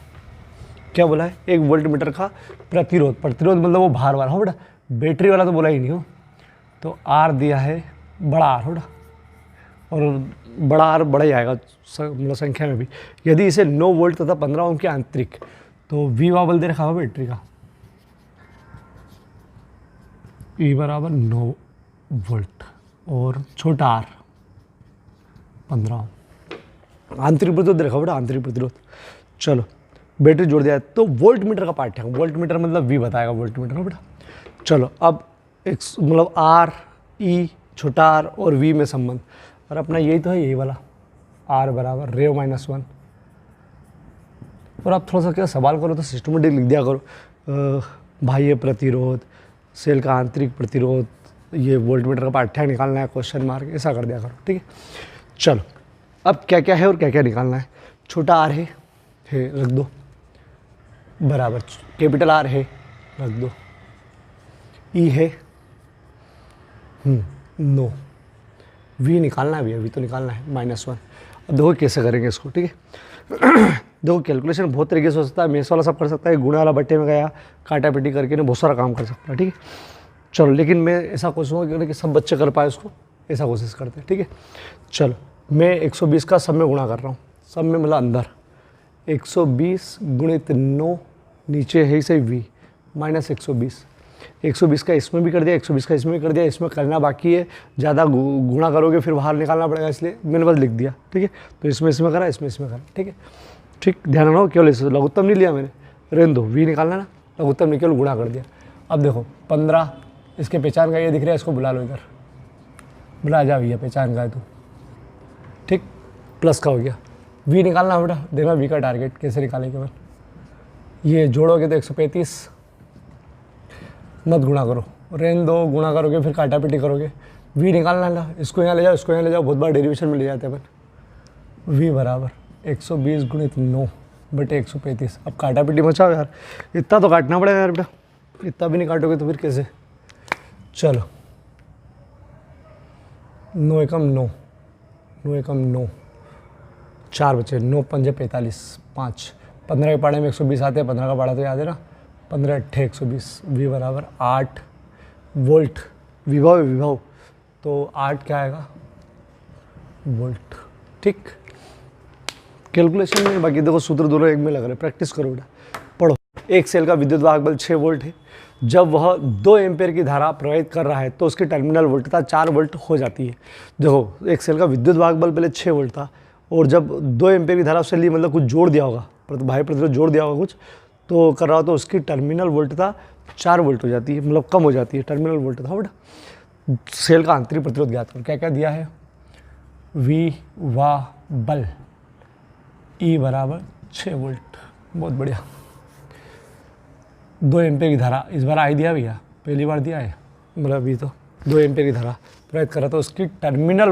क्या बोला है। 1 वोल्ट मीटर का प्रतिरोध मतलब वो भार वाला हो बेटा, बैटरी वाला तो बोला ही नहीं हो। तो आर दिया है बड़ा आर हो बेटा, और बड़ा आर बड़ा ही आएगा मतलब संख्या में भी। यदि इसे 9 वोल्ट तथा 15 ओम की आंतरिक, तो वी बल दे रखा हुआ बैटरी का ई बराबर 9 वोल्ट और छोटा आर 15 ओम। आंतरिक प्रतिरोध देखा बेटा, आंतरिक प्रतिरोध। चलो बैटरी जोड़ दिया तो वोल्ट मीटर का पाठ्यांक, वोल्ट मीटर मतलब वी बताएगा वोल्ट मीटर का बेटा। चलो अब एक मतलब आर ई छोटा आर और वी में संबंध, और अपना यही तो है, यही वाला आर बराबर ρ-1। और आप थोड़ा सा क्या सवाल करो तो सिस्टमेटिक लिख दिया करो, बाह्य प्रतिरोध, सेल का आंतरिक प्रतिरोध, ये वोल्ट मीटर का पाठ्यांक निकालना है, क्वेश्चन मार्क, ऐसा कर दिया करो, ठीक है। चलो अब क्या क्या है और क्या क्या निकालना है। छोटा आर है रख दो, बराबर कैपिटल आर है रख दो, ई है नो, वी निकालना है भैया, वी तो निकालना है -1। अब देखो कैसे करेंगे इसको, ठीक है। देखो कैलकुलेशन बहुत तरीके से हो सकता है, मेस वाला सब कर सकता है, गुणा वाला बट्टे में गया काटा पिटी करके ना बहुत सारा काम कर सकता है, ठीक है। चलो लेकिन मैं ऐसा कोशिश कि सब बच्चे कर पाए उसको, ऐसा कोशिश करते हैं, ठीक है। चलो मैं 120 का सब में गुणा कर रहा हूँ, सब में मतलब अंदर 120 गुणित 9, नीचे है से v -120, 120 का इसमें भी कर दिया, 120 का इसमें भी कर दिया, इसमें करना बाकी है, ज़्यादा गुणा करोगे फिर बाहर निकालना पड़ेगा, इसलिए मैंने बस लिख दिया, ठीक है। तो इसमें करा, इसमें करा, ठीक है। ठीक, ध्यान रखो केवल इसे लघुत्तम नहीं लिया मैंने, रहने दो, वी निकालना ना, लघुत्तम नहीं केवल गुणा कर दिया। अब देखो 15 इसके पहचान का ये दिख रहा है, इसको बुला लो इधर, बुला जा भैया, पहचान का है तू, ठीक, प्लस का हो गया। वी निकालना बेटा, देखना वी का टारगेट कैसे निकालेंगे केवल, ये जोड़ोगे तो 135, मत गुणा करो, रहने दो, गुणा करोगे फिर काटा पिटी करोगे। वी निकालना ना, इसको यहाँ ले जाओ, इसको यहाँ ले जाओ, बहुत बार डेरिवेशन में ले जाते हैं अपन। वी बराबर 120 गुणित 9 बटे 135। अब काटा पिटी मचाओ यार, इतना तो काटना पड़ेगा यार बेटा, इतना भी नहीं काटोगे तो फिर कैसे। चलो 9 एकम 9, 9 एकम 9, 4 बचे, 9 पंजे 45, 5, 15 के पाड़े में 120 आते हैं, 15 का पाड़ा तो याद है ना, 15 अट्ठे 120, वी बराबर 8 वोल्ट, विभव तो 8 क्या आएगा वोल्ट, ठीक। कैलकुलेशन में बाकी देखो सूत्र दोनों एक में लग रहे, प्रैक्टिस करो बेटा, पढ़ो। एक सेल का विद्युत वाहक बल 6 वोल्ट है, जब वह 2 एम्पेयर की धारा प्रवाहित कर रहा है तो उसकी टर्मिनल वोल्टता 4 वोल्ट हो जाती है। देखो एक सेल का विद्युत वाहक बल पहले 6 वोल्ट था, और जब 2 एम्पेयर की धारा उससे ली, मतलब कुछ जोड़ दिया होगा, भाई प्रतिरोध जोड़ दिया होगा कुछ, तो कर रहा हो तो उसकी टर्मिनल वोल्टता 4 वोल्ट हो जाती है, मतलब कम हो जाती है टर्मिनल वोल्टता। बेटा सेल का आंतरिक प्रतिरोध ज्ञात करो, क्या क्या दिया है, वी वाह बल ई बराबर 6 वोल्ट, बहुत बढ़िया। 2 एम्पेयर की धारा, इस बार आई दिया भैया, पहली बार दिया है, मतलब अभी तो 2 एम्पेयर की धारा प्रयोग करा तो उसकी टर्मिनल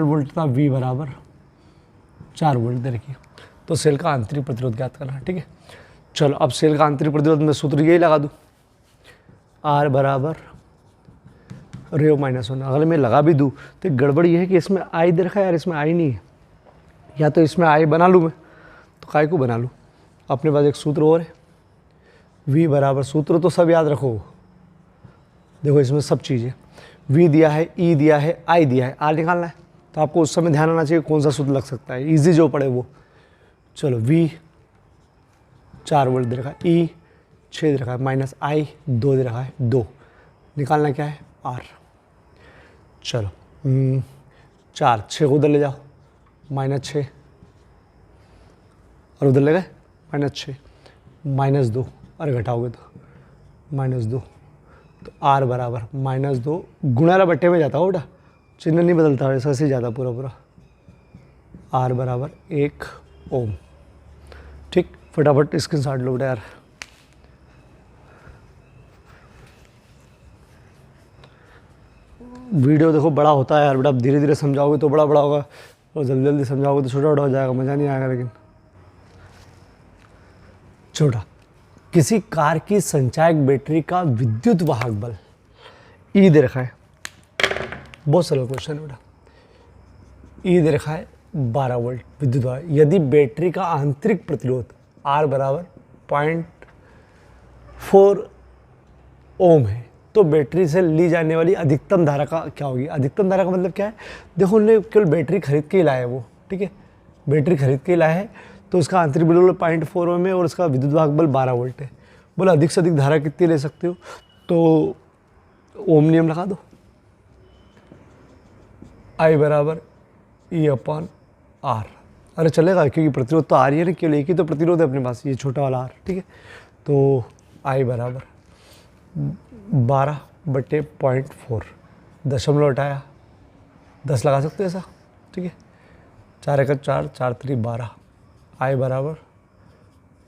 वोल्टता वी बराबर 4 वोल्ट दे रखी। तो सेल का आंतरिक प्रतिरोध ज्ञात करना, ठीक है। चलो अब सेल का आंतरिक प्रतिरोध में सूत्र यही लगा दूँ, आर बराबर रेव -1। अगर मैं लगा भी दूँ तो गड़बड़ ये है कि इसमें आई दे रखा है यार, इसमें आई नहीं है, या तो इसमें आई बना लूँ मैं, तो काय को बना लूँ, अपने पास एक सूत्र और है, v बराबर, सूत्र तो सब याद रखो, देखो इसमें सब चीज़ें, v दिया है, e दिया है, i दिया है, r निकालना है, तो आपको उस समय ध्यान आना चाहिए कौन सा सूत्र लग सकता है, इजी जो पड़े वो। चलो v 4 वोल्ट दे रखा है, e 6 दे रखा है, -i 2 दे रखा है, 2 निकालना क्या है r। चलो 4, 6 को उधर ले जाओ, -6 और उधर ले गए -6, -2, अरे घटाओगे तो -2, तो r बराबर -2 गुणा वाला बट्टे में जाता हो बेटा, चिन्ह नहीं बदलता, ऐसा ऐसे जाता पूरा, r बराबर 1 ओम, ठीक। फटाफट स्क्रीनशॉट लो बेटा यार। वीडियो देखो बड़ा होता है यार बेटा, धीरे धीरे समझाओगे तो बड़ा बड़ा होगा, और जल्दी जल्दी समझाओगे तो छोटा छोटा हो जाएगा, मज़ा नहीं आएगा। लेकिन छोटा, किसी कार की संचायक बैटरी का विद्युत वाहक बल ई दे रखा है, बहुत सरल क्वेश्चन है बेटा, ई दे रखा है 12 वोल्ट विद्युत वाहक। यदि बैटरी का आंतरिक प्रतिरोध R बराबर 0.4 ओम है तो बैटरी से ली जाने वाली अधिकतम धारा का क्या होगी। अधिकतम धारा का मतलब क्या है, देखो उन्होंने केवल बैटरी खरीद के ही लाया है वो, ठीक है, बैटरी खरीद के ही लाया है, तो उसका आंतरिक बल 0.4 ओम है और उसका विद्युत वाहक बल 12 वोल्ट है। बोला अधिक से अधिक धारा कितनी ले सकते हो, तो ओम नियम लगा दो, I बराबर E/R। अरे चलेगा क्योंकि प्रतिरोध तो R ही है ना, केवल एक ही तो प्रतिरोध है अपने पास, ये छोटा वाला R, ठीक है। तो I बराबर 12/0.4, दशमलव हटाया 10 लगा सकते हो ऐसा, ठीक है। 4 × 4 4 × 3 12, I बराबर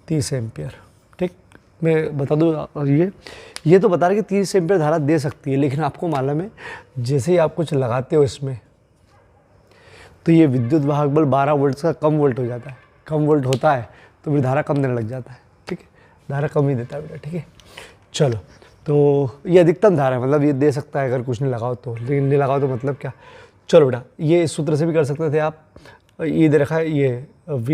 30 एम्पियर, ठीक। मैं बता दूँ ये तो बता रहा है कि 30 एम्पियर धारा दे सकती है, लेकिन आपको मालूम है जैसे ही आप कुछ लगाते हो इसमें तो ये विद्युत वाहक बल 12 वोल्ट का कम वोल्ट हो जाता है, कम वोल्ट होता है तो फिर धारा कम देने लग जाता है, ठीक है, धारा कम ही देता है बेटा, ठीक है। चलो, तो ये अधिकतम धारा है, मतलब ये दे सकता है अगर कुछ नहीं लगाओ तो, लेकिन नहीं लगाओ तो मतलब क्या। चलो बेटा, ये इस सूत्र से भी कर सकते थे आप, ये दे रखा है ये V =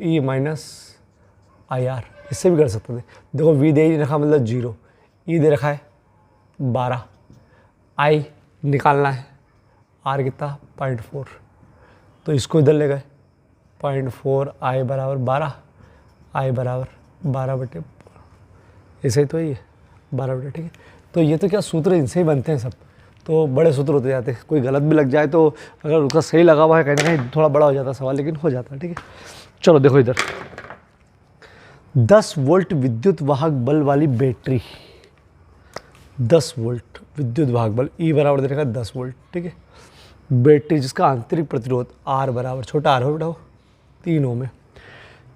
E - IR, इससे भी कर सकते थे। देखो V दे ही नहीं रखा मतलब 0, E दे रखा है 12, I निकालना है, R कितना 0.4, तो इसको इधर ले गए 0.4, I बराबर 12, I बराबर 12/4, ऐसे ही तो ये 12/4, ठीक है। तो ये तो क्या सूत्र इनसे ही बनते हैं सब, तो बड़े सूत्र होते जाते हैं। कोई गलत भी लग जाए तो अगर उसका सही लगा हुआ है कहीं ना कहीं थोड़ा बड़ा हो जाता है सवाल, लेकिन हो जाता है, ठीक है। चलो देखो इधर 10 वोल्ट विद्युत वाहक बल वाली बैटरी, 10 वोल्ट विद्युत वाहक बल, E बराबर दे रखा है 10 वोल्ट, ठीक है। बैटरी जिसका आंतरिक प्रतिरोध R बराबर, छोटा R हो बेटा, 3 ओम है,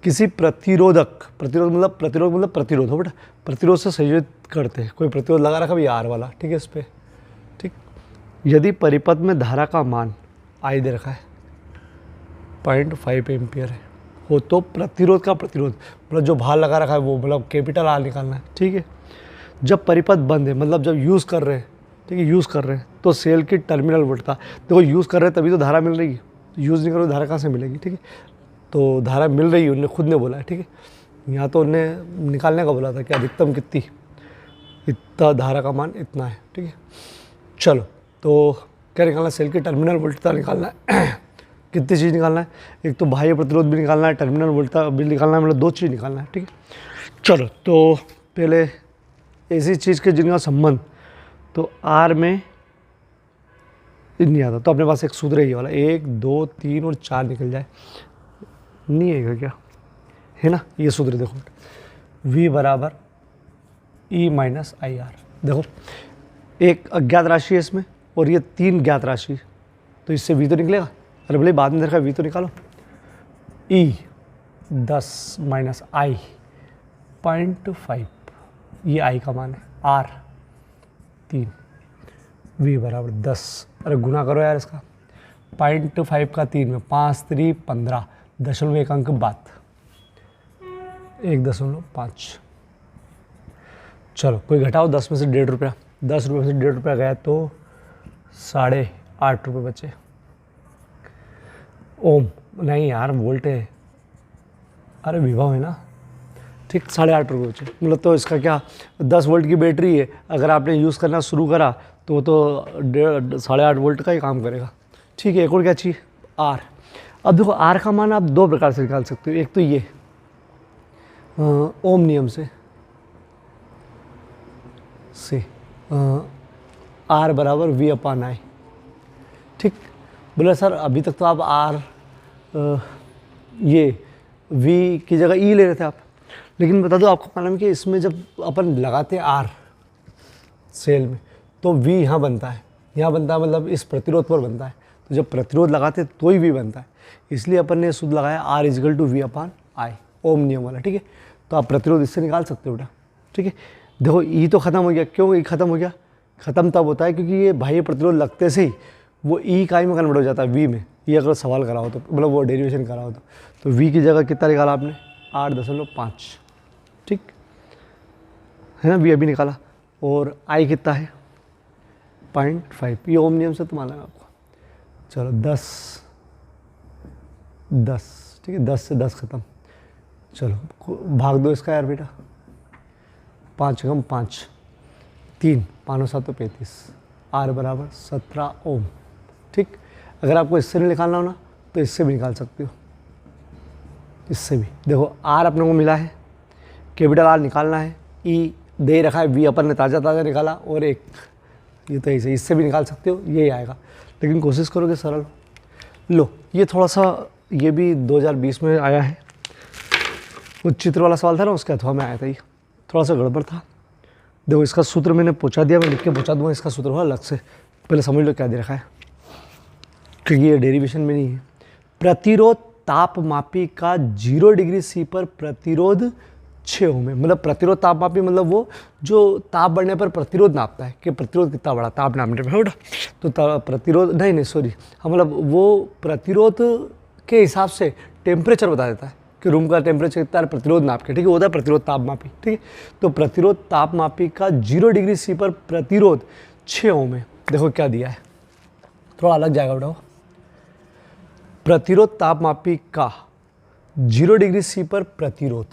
किसी प्रतिरोधक, प्रतिरोध मतलब प्रतिरोध हो बेटा, प्रतिरोध से संयोजित करते हैं, कोई प्रतिरोध लगा रखा भी R वाला, ठीक है, इस पर, ठीक। यदि परिपथ में धारा का मान I दे रखा है 0.5 एम्पियर है हो, तो प्रतिरोध का प्रतिरोध मतलब जो भार लगा रखा है वो मतलब कैपिटल R निकालना है, ठीक है। जब परिपथ बंद है, मतलब जब यूज़ कर रहे हैं, ठीक है, यूज़ कर रहे हैं, तो सेल की टर्मिनल वोल्टता, देखो यूज़ कर रहे हैं तभी तो धारा मिल रही है, यूज़ नहीं करो धारा कहाँ से मिलेगी, ठीक है। तो धारा मिल रही है, उन्होंने खुद ने बोला है, ठीक है। यहाँ तो उन्हें निकालने का बोला था कि अधिकतम कितनी, इतना धारा का मान इतना है, ठीक है। चलो, तो क्या निकालना है, सेल की टर्मिनल वोल्टता निकालना है। कितनी चीज़ निकालना है, एक तो बाह्य प्रतिरोध भी निकालना है, टर्मिनल वोल्टता भी निकालना है, मतलब 2 चीज़ निकालना है, ठीक है। चलो, तो पहले ऐसी चीज़ के जिनका संबंध तो R में नहीं आता, तो अपने पास एक सूत्र है ये वाला, 1, 2, 3 और 4 निकल जाए, नहीं आएगा क्या, है ना। ये सूत्र देखो, V बराबर E - IR, देखो एक अज्ञात राशि है इसमें और ये 3 ज्ञात राशि, तो इससे V तो निकलेगा, अरे भले बाद में देखा V तो निकालो, E 10 - I 0.5, ये I का मान है, R 3, V बराबर 10, अरे गुना करो यार इसका, 0.5 का 3 में 5 - 3 = 15, 0.1 अंक बाद 1.5। चलो कोई घटाओ, 10 में से 1.5 रुपया, 10 रुपये में से 1.5 रुपया गया तो 8.5 रुपये बचे। ओम नहीं यार, वोल्ट है, अरे विभव है ना, ठीक, 8.5 रुपये बचे, मतलब तो इसका क्या 10 वोल्ट की बैटरी है, अगर आपने यूज़ करना शुरू करा तो वो तो 8.5 वोल्ट का ही काम करेगा, ठीक है। एक और क्या चाहिए, R। अब देखो R का मान आप 2 प्रकार से निकाल सकते हो, एक तो ये ओम नियम से R बराबर V/I, ठीक। बोले सर अभी तक तो आप ये V की जगह E ले रहे थे आप, लेकिन बता दो आपको मालूम है कि इसमें जब अपन लगाते हैं R सेल में तो V यहाँ बनता है, मतलब इस प्रतिरोध पर बनता है, तो जब प्रतिरोध लगाते हैं तो ही V बनता है, इसलिए अपन ने सूत्र लगाया R = V/I, ओम नियम वाला, ठीक है। तो आप प्रतिरोध इससे निकाल सकते हो बेटा, ठीक है। देखो E तो ख़त्म हो गया, क्यों E ख़त्म हो गया, ख़त्म तब होता है क्योंकि ये बाह्य प्रतिरोध लगते से ही वो E का ही में कन्वर्ट हो जाता है V में, ये अगर सवाल करा हो तो, मतलब वो डेरिवेशन करा हो तो V की जगह कितना निकाला आपने 8.5, ठीक है ना, V अभी निकाला, और I कितना है 0.5, ये ओम नियम से तो मालूम है आपको। चलो 10, ठीक है, 10 से 10 ख़त्म, चलो भाग दो इसका यार बेटा, 5 × 5 3, 5 × 7 = 35, R बराबर 17 ओम, ठीक। अगर आपको इससे नहीं निकालना हो ना तो इससे भी निकाल सकते हो, इससे भी। देखो R अपने को मिला है, कैपिटल R निकालना है, E दे रखा है, V अपन ने ताज़ा निकाला, और एक ये तो ऐसे, इससे भी निकाल सकते हो, यही आएगा, लेकिन कोशिश करोगे सरल। लो ये थोड़ा सा, ये भी 2020 में आया है, वो चित्र वाला सवाल था ना, उसके अथवा में आया था, ये थोड़ा सा गड़बड़ था। देखो इसका सूत्र मैंने पहुँचा दिया, मैं लिख के पहुँचा दूँगा, इसका सूत्र हुआ अलग से, पहले समझ लो क्या दे रखा है, क्योंकि ये डेरिवेशन में नहीं है। प्रतिरोध तापमापी का 0 डिग्री C पर प्रतिरोध 6 ओम है, मतलब प्रतिरोध तापमापी मतलब वो जो ताप बढ़ने पर प्रतिरोध नापता है कि प्रतिरोध कितना बड़ा ताप नापने पर, तो प्रतिरोध नहीं सॉरी, हाँ मतलब वो प्रतिरोध के हिसाब से टेम्परेचर बता देता है कि रूम का टेम्परेचर कितना है प्रतिरोध नाप के, ठीक है, वो होता है प्रतिरोध तापमापी, ठीक है। तो प्रतिरोध तापमापी का 0 डिग्री सी पर प्रतिरोध 6 ओम है। देखो क्या दिया है, थोड़ा अलग जाएगा बेटा। प्रतिरोध तापमापी का 0 डिग्री सी पर प्रतिरोध,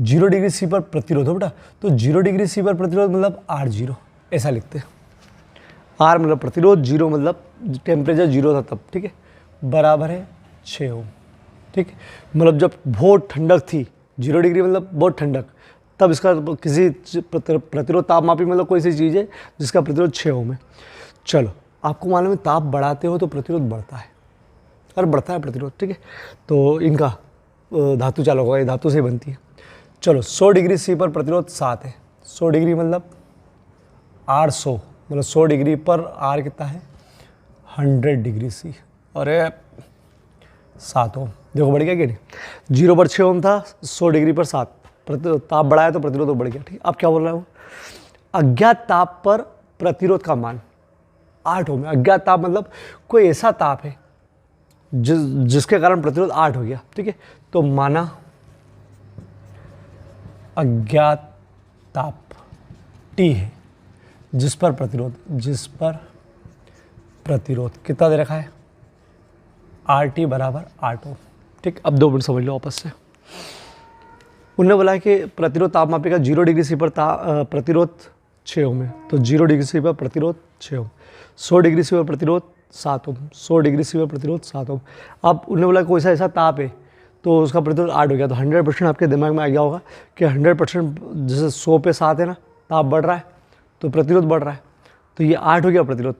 0 डिग्री सी पर प्रतिरोध हो बेटा, तो 0 डिग्री सी पर प्रतिरोध मतलब R0 ऐसा लिखते हैं। R मतलब प्रतिरोध, 0 मतलब टेम्परेचर 0 था तब, ठीक है, बराबर है 6 ओम, ठीक है। मतलब जब बहुत ठंडक थी, 0 डिग्री मतलब बहुत ठंडक, तब इसका किसी प्रतिरोध तापमापी मतलब कोई सी चीज़ है जिसका प्रतिरोध 6 ओम है। चलो आपको मालूम है ताप बढ़ाते हो तो प्रतिरोध बढ़ता है, और बढ़ता है प्रतिरोध, ठीक है। तो इनका धातु चालक होगा, ये धातु से बनती है। चलो 100 डिग्री सी पर प्रतिरोध 7 है। 100 डिग्री मतलब R100 मतलब 100 डिग्री पर R कितना है 100 डिग्री सी, अरे 7 ओम। देखो बढ़ गया कि नहीं, 0 पर 6 ओम था, 100 डिग्री पर 7, ताप बढ़ाया तो प्रतिरोध बढ़ गया, ठीक। अब क्या बोल रहा है वो, अज्ञात ताप पर प्रतिरोध का मान 8 ओम है। अज्ञात ताप मतलब कोई ऐसा ताप है जिसके कारण प्रतिरोध 8 हो गया, ठीक है। तो माना अज्ञात ताप T है जिस पर प्रतिरोध कितना दे रखा है RT बराबर 8 ओम, ठीक। अब 2 मिनट समझ लो वापस से। उन्होंने बोला है कि प्रतिरोध तापमापी का 0 डिग्री सी पर प्रतिरोध 6 ओम है, तो 0 डिग्री सी पर प्रतिरोध 6 ओम, 100 डिग्री सी पर प्रतिरोध 7 ओम, 100 डिग्री सी पर प्रतिरोध 7 ओम। अब उन्होंने बोला कोई सा ऐसा ताप है तो उसका प्रतिरोध 8 हो गया, तो 100% आपके दिमाग में आ गया होगा कि 100% जैसे 100 पे 7 है ना, ताप बढ़ रहा है तो प्रतिरोध बढ़ रहा है, तो ये 8 हो गया प्रतिरोध।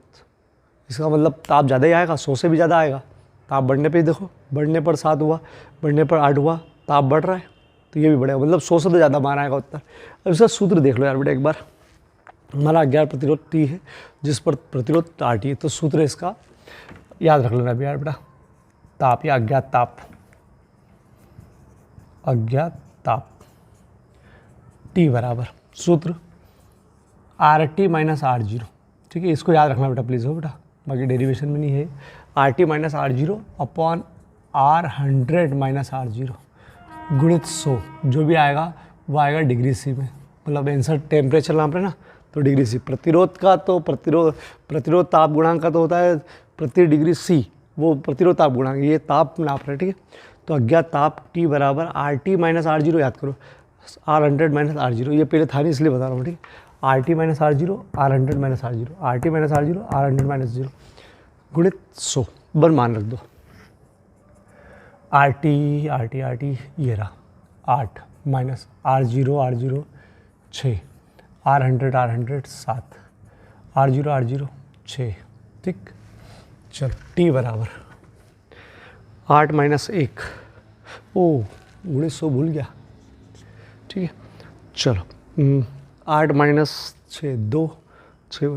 इसका मतलब ताप ज़्यादा ही आएगा, 100 से भी ज़्यादा आएगा। ताप बढ़ने पे ही देखो, बढ़ने पर 7 हुआ, बढ़ने पर 8 हुआ, ताप बढ़ रहा है तो ये भी बढ़ेगा, मतलब 100 से तो ज़्यादा मान आएगा उत्तर। अब इसका सूत्र देख लो यार बेटा एक बार। हमारा अज्ञात प्रतिरोध T है जिस पर प्रतिरोध RT है, तो सूत्र इसका याद रख लेना भी यार बेटा, ताप या अज्ञात ताप T बराबर सूत्र RT माइनस R0, ठीक है। इसको याद रखना बेटा प्लीज़ हो बेटा, बाकी डेरिवेशन में नहीं है। RT minus R0 upon R100 minus R0 गुणित 100, जो भी आएगा वो आएगा डिग्री सी में, मतलब आंसर टेम्परेचर नाप रहे ना तो डिग्री सी। प्रतिरोध का तो प्रतिरोध ताप गुणांक का तो होता है प्रति डिग्री सी, वो प्रतिरोध ताप गुणांक, ये ताप नाप रहे, ठीक है। तो अज्ञात ताप T बराबर RT माइनस R0, याद करो R100 माइनस R0, ये पहले था नहीं इसलिए बता रहा हूँ, ठीक है। RT minus R0 R100 minus R0, RT minus R0 R100 minus 0 गुणित 100 बर मान रख दो। RT ये रहा 8 माइनस R0 6, R100 7, R0 6, ठीक। चलो T बराबर 8 माइनस 1, ओ गुणित 100 भूल गया, ठीक है। चलो 8 माइनस 6 2, 6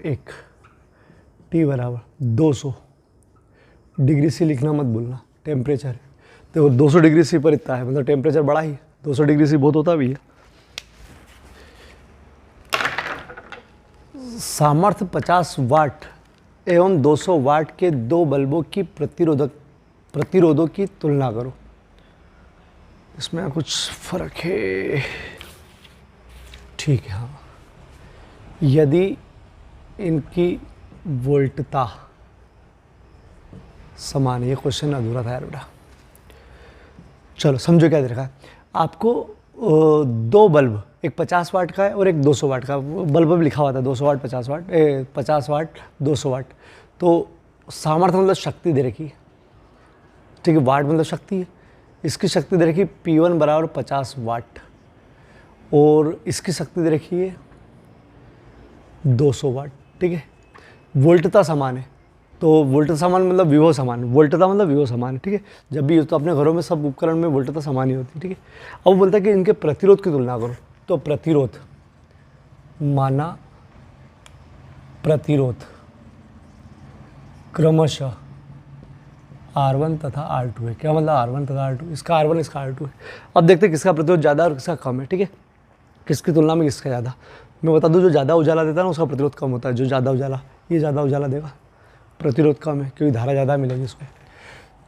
1, T बराबर 200 डिग्री सी लिखना मत भूलना, टेम्परेचर है देखो 200 डिग्री सी पर इतना है, मतलब टेम्परेचर बड़ा ही है, 200 डिग्री सी बहुत होता भी है। सामर्थ्य 50 वाट एवं 200 वाट के दो बल्बों की प्रतिरोधों की तुलना करो। इसमें कुछ फर्क है, ठीक है। हाँ, यदि इनकी वोल्टता समान है, ये क्वेश्चन अधूरा था यार बेटा। चलो समझो क्या दे रखा है आपको, दो बल्ब, एक 50 वाट का है और एक 200 वाट का, बल्ब भी लिखा हुआ था 200 वाट 50 वाट 50 वाट 200 वाट। तो सामर्थ्य मतलब शक्ति दे रखी है, ठीक है, वाट मतलब शक्ति है। इसकी शक्ति दे रखी P1 बराबर 50 वाट और इसकी शक्ति दे रखी है 200 वाट, ठीक है। वोल्टता समान है, तो वोल्टता समान मतलब विभव समान, वोल्टता मतलब विभव समान है, ठीक है। जब भी तो अपने घरों में सब उपकरण में वोल्टता समान ही होती है, ठीक है। अब वो बोलता है कि इनके प्रतिरोध की तुलना करो, तो प्रतिरोध माना प्रतिरोध क्रमशः R1 तथा R2 है। क्या मतलब R1 तथा R2, इसका R1 इसका R2 है। अब देखते हैं किसका प्रतिरोध ज़्यादा और किसका कम है, ठीक है, किसकी तुलना में किसका ज़्यादा। मैं बता दूं जो ज़्यादा उजाला देता है ना उसका प्रतिरोध कम होता है, जो ज़्यादा उजाला ये ज़्यादा उजाला देगा, प्रतिरोध कम है क्योंकि धारा ज़्यादा मिलेगी इसको।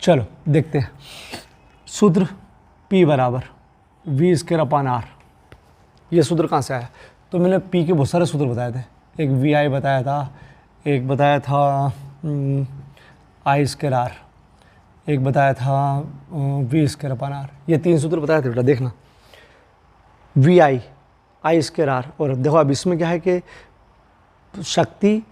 चलो देखते हैं सूत्र P बराबर V²/R। ये सूत्र कहाँ से आया? तो मैंने P के बहुत सारे सूत्र बताए थे, एक VI बताया था, एक बताया था I²R, एक बताया था V²/R। ये 3 सूत्र बताए थे बेटा, देखना VI I²R। और देखो अब इसमें क्या है कि शक्ति,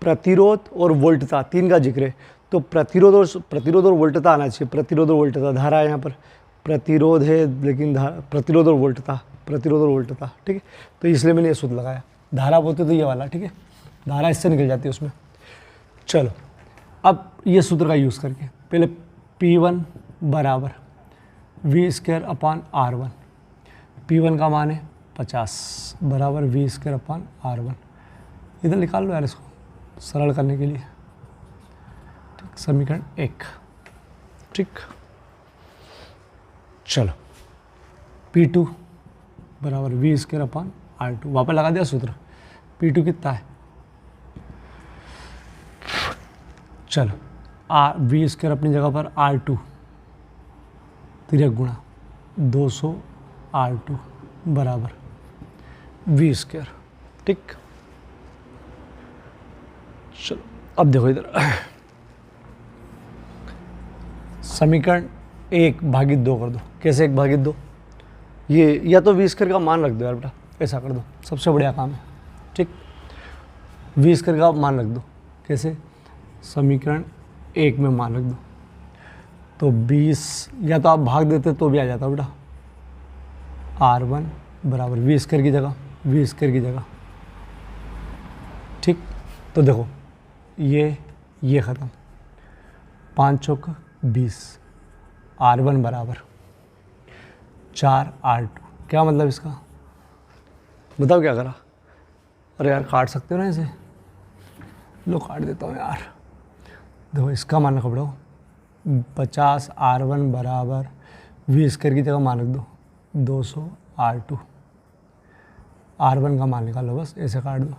प्रतिरोध और वोल्टता 3 का जिक्र है, तो प्रतिरोध और वोल्टता आना चाहिए। प्रतिरोध और वोल्टता, धारा है यहाँ पर, प्रतिरोध है लेकिन प्रतिरोध और वोल्टता, ठीक है। तो इसलिए मैंने ये सूत्र लगाया, धारा बोलते तो ये वाला, ठीक है, धारा इससे निकल जाती है उसमें। चलो अब ये सूत्र का यूज़ करके पहले P1 बराबर V²/R1। P1 का मान है 50 बराबर V²/R1। इधर निकाल लो यार इसको सरल करने के लिए, ठीक, समीकरण 1, ठीक। चलो P2 बराबर V²/R2, वापस लगा दिया सूत्र। P2 कितना है? चलो V² अपनी जगह पर, R2 तिरक गुणा 200 R2 बराबर V², ठीक। चलो अब देखो इधर समीकरण 1/2 कर दो। कैसे 1/2? ये या तो V² का मान रख दो यार बेटा, ऐसा कर दो, सबसे बढ़िया काम है, ठीक। V² का मान रख दो, कैसे? समीकरण 1 में मान रख दो, तो 20, या तो आप भाग देते तो भी आ जाता बेटा, R1 बराबर V² की जगह, ठीक। तो देखो ये ख़त्म, 5 चौक 20, R1 बराबर 4 R2। क्या मतलब इसका? बताओ क्या करा? अरे यार काट सकते हो ना इसे, लो काट देता हूँ यार। देखो इसका मान रखो बेटा 50 R1 बराबर V² की जगह मान रख दो 200 R2। R1 का मान निकालो, बस ऐसे काट दो,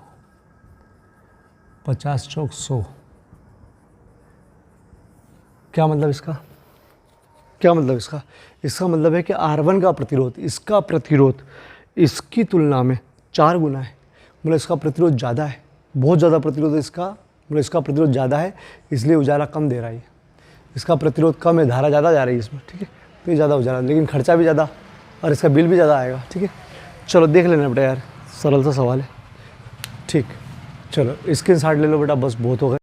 50 चौक 100। क्या मतलब इसका? इसका मतलब है कि R1 का प्रतिरोध, इसका प्रतिरोध इसकी तुलना में 4 गुना है। मतलब इसका प्रतिरोध ज़्यादा है, बहुत ज़्यादा प्रतिरोध इसका, मतलब इसका प्रतिरोध ज़्यादा है, इसलिए उजाला कम दे रहा है। इसका प्रतिरोध कम है, धारा ज़्यादा जा रही है इसमें, ठीक है, तो ये ज़्यादा उजाला, लेकिन खर्चा भी ज़्यादा और इसका बिल भी ज़्यादा आएगा, ठीक है। चलो देख लेना बेटा यार, सरल सा सवाल है, ठीक। चलो स्क्रीनशॉट ले लो बेटा, बस बहुत हो गए।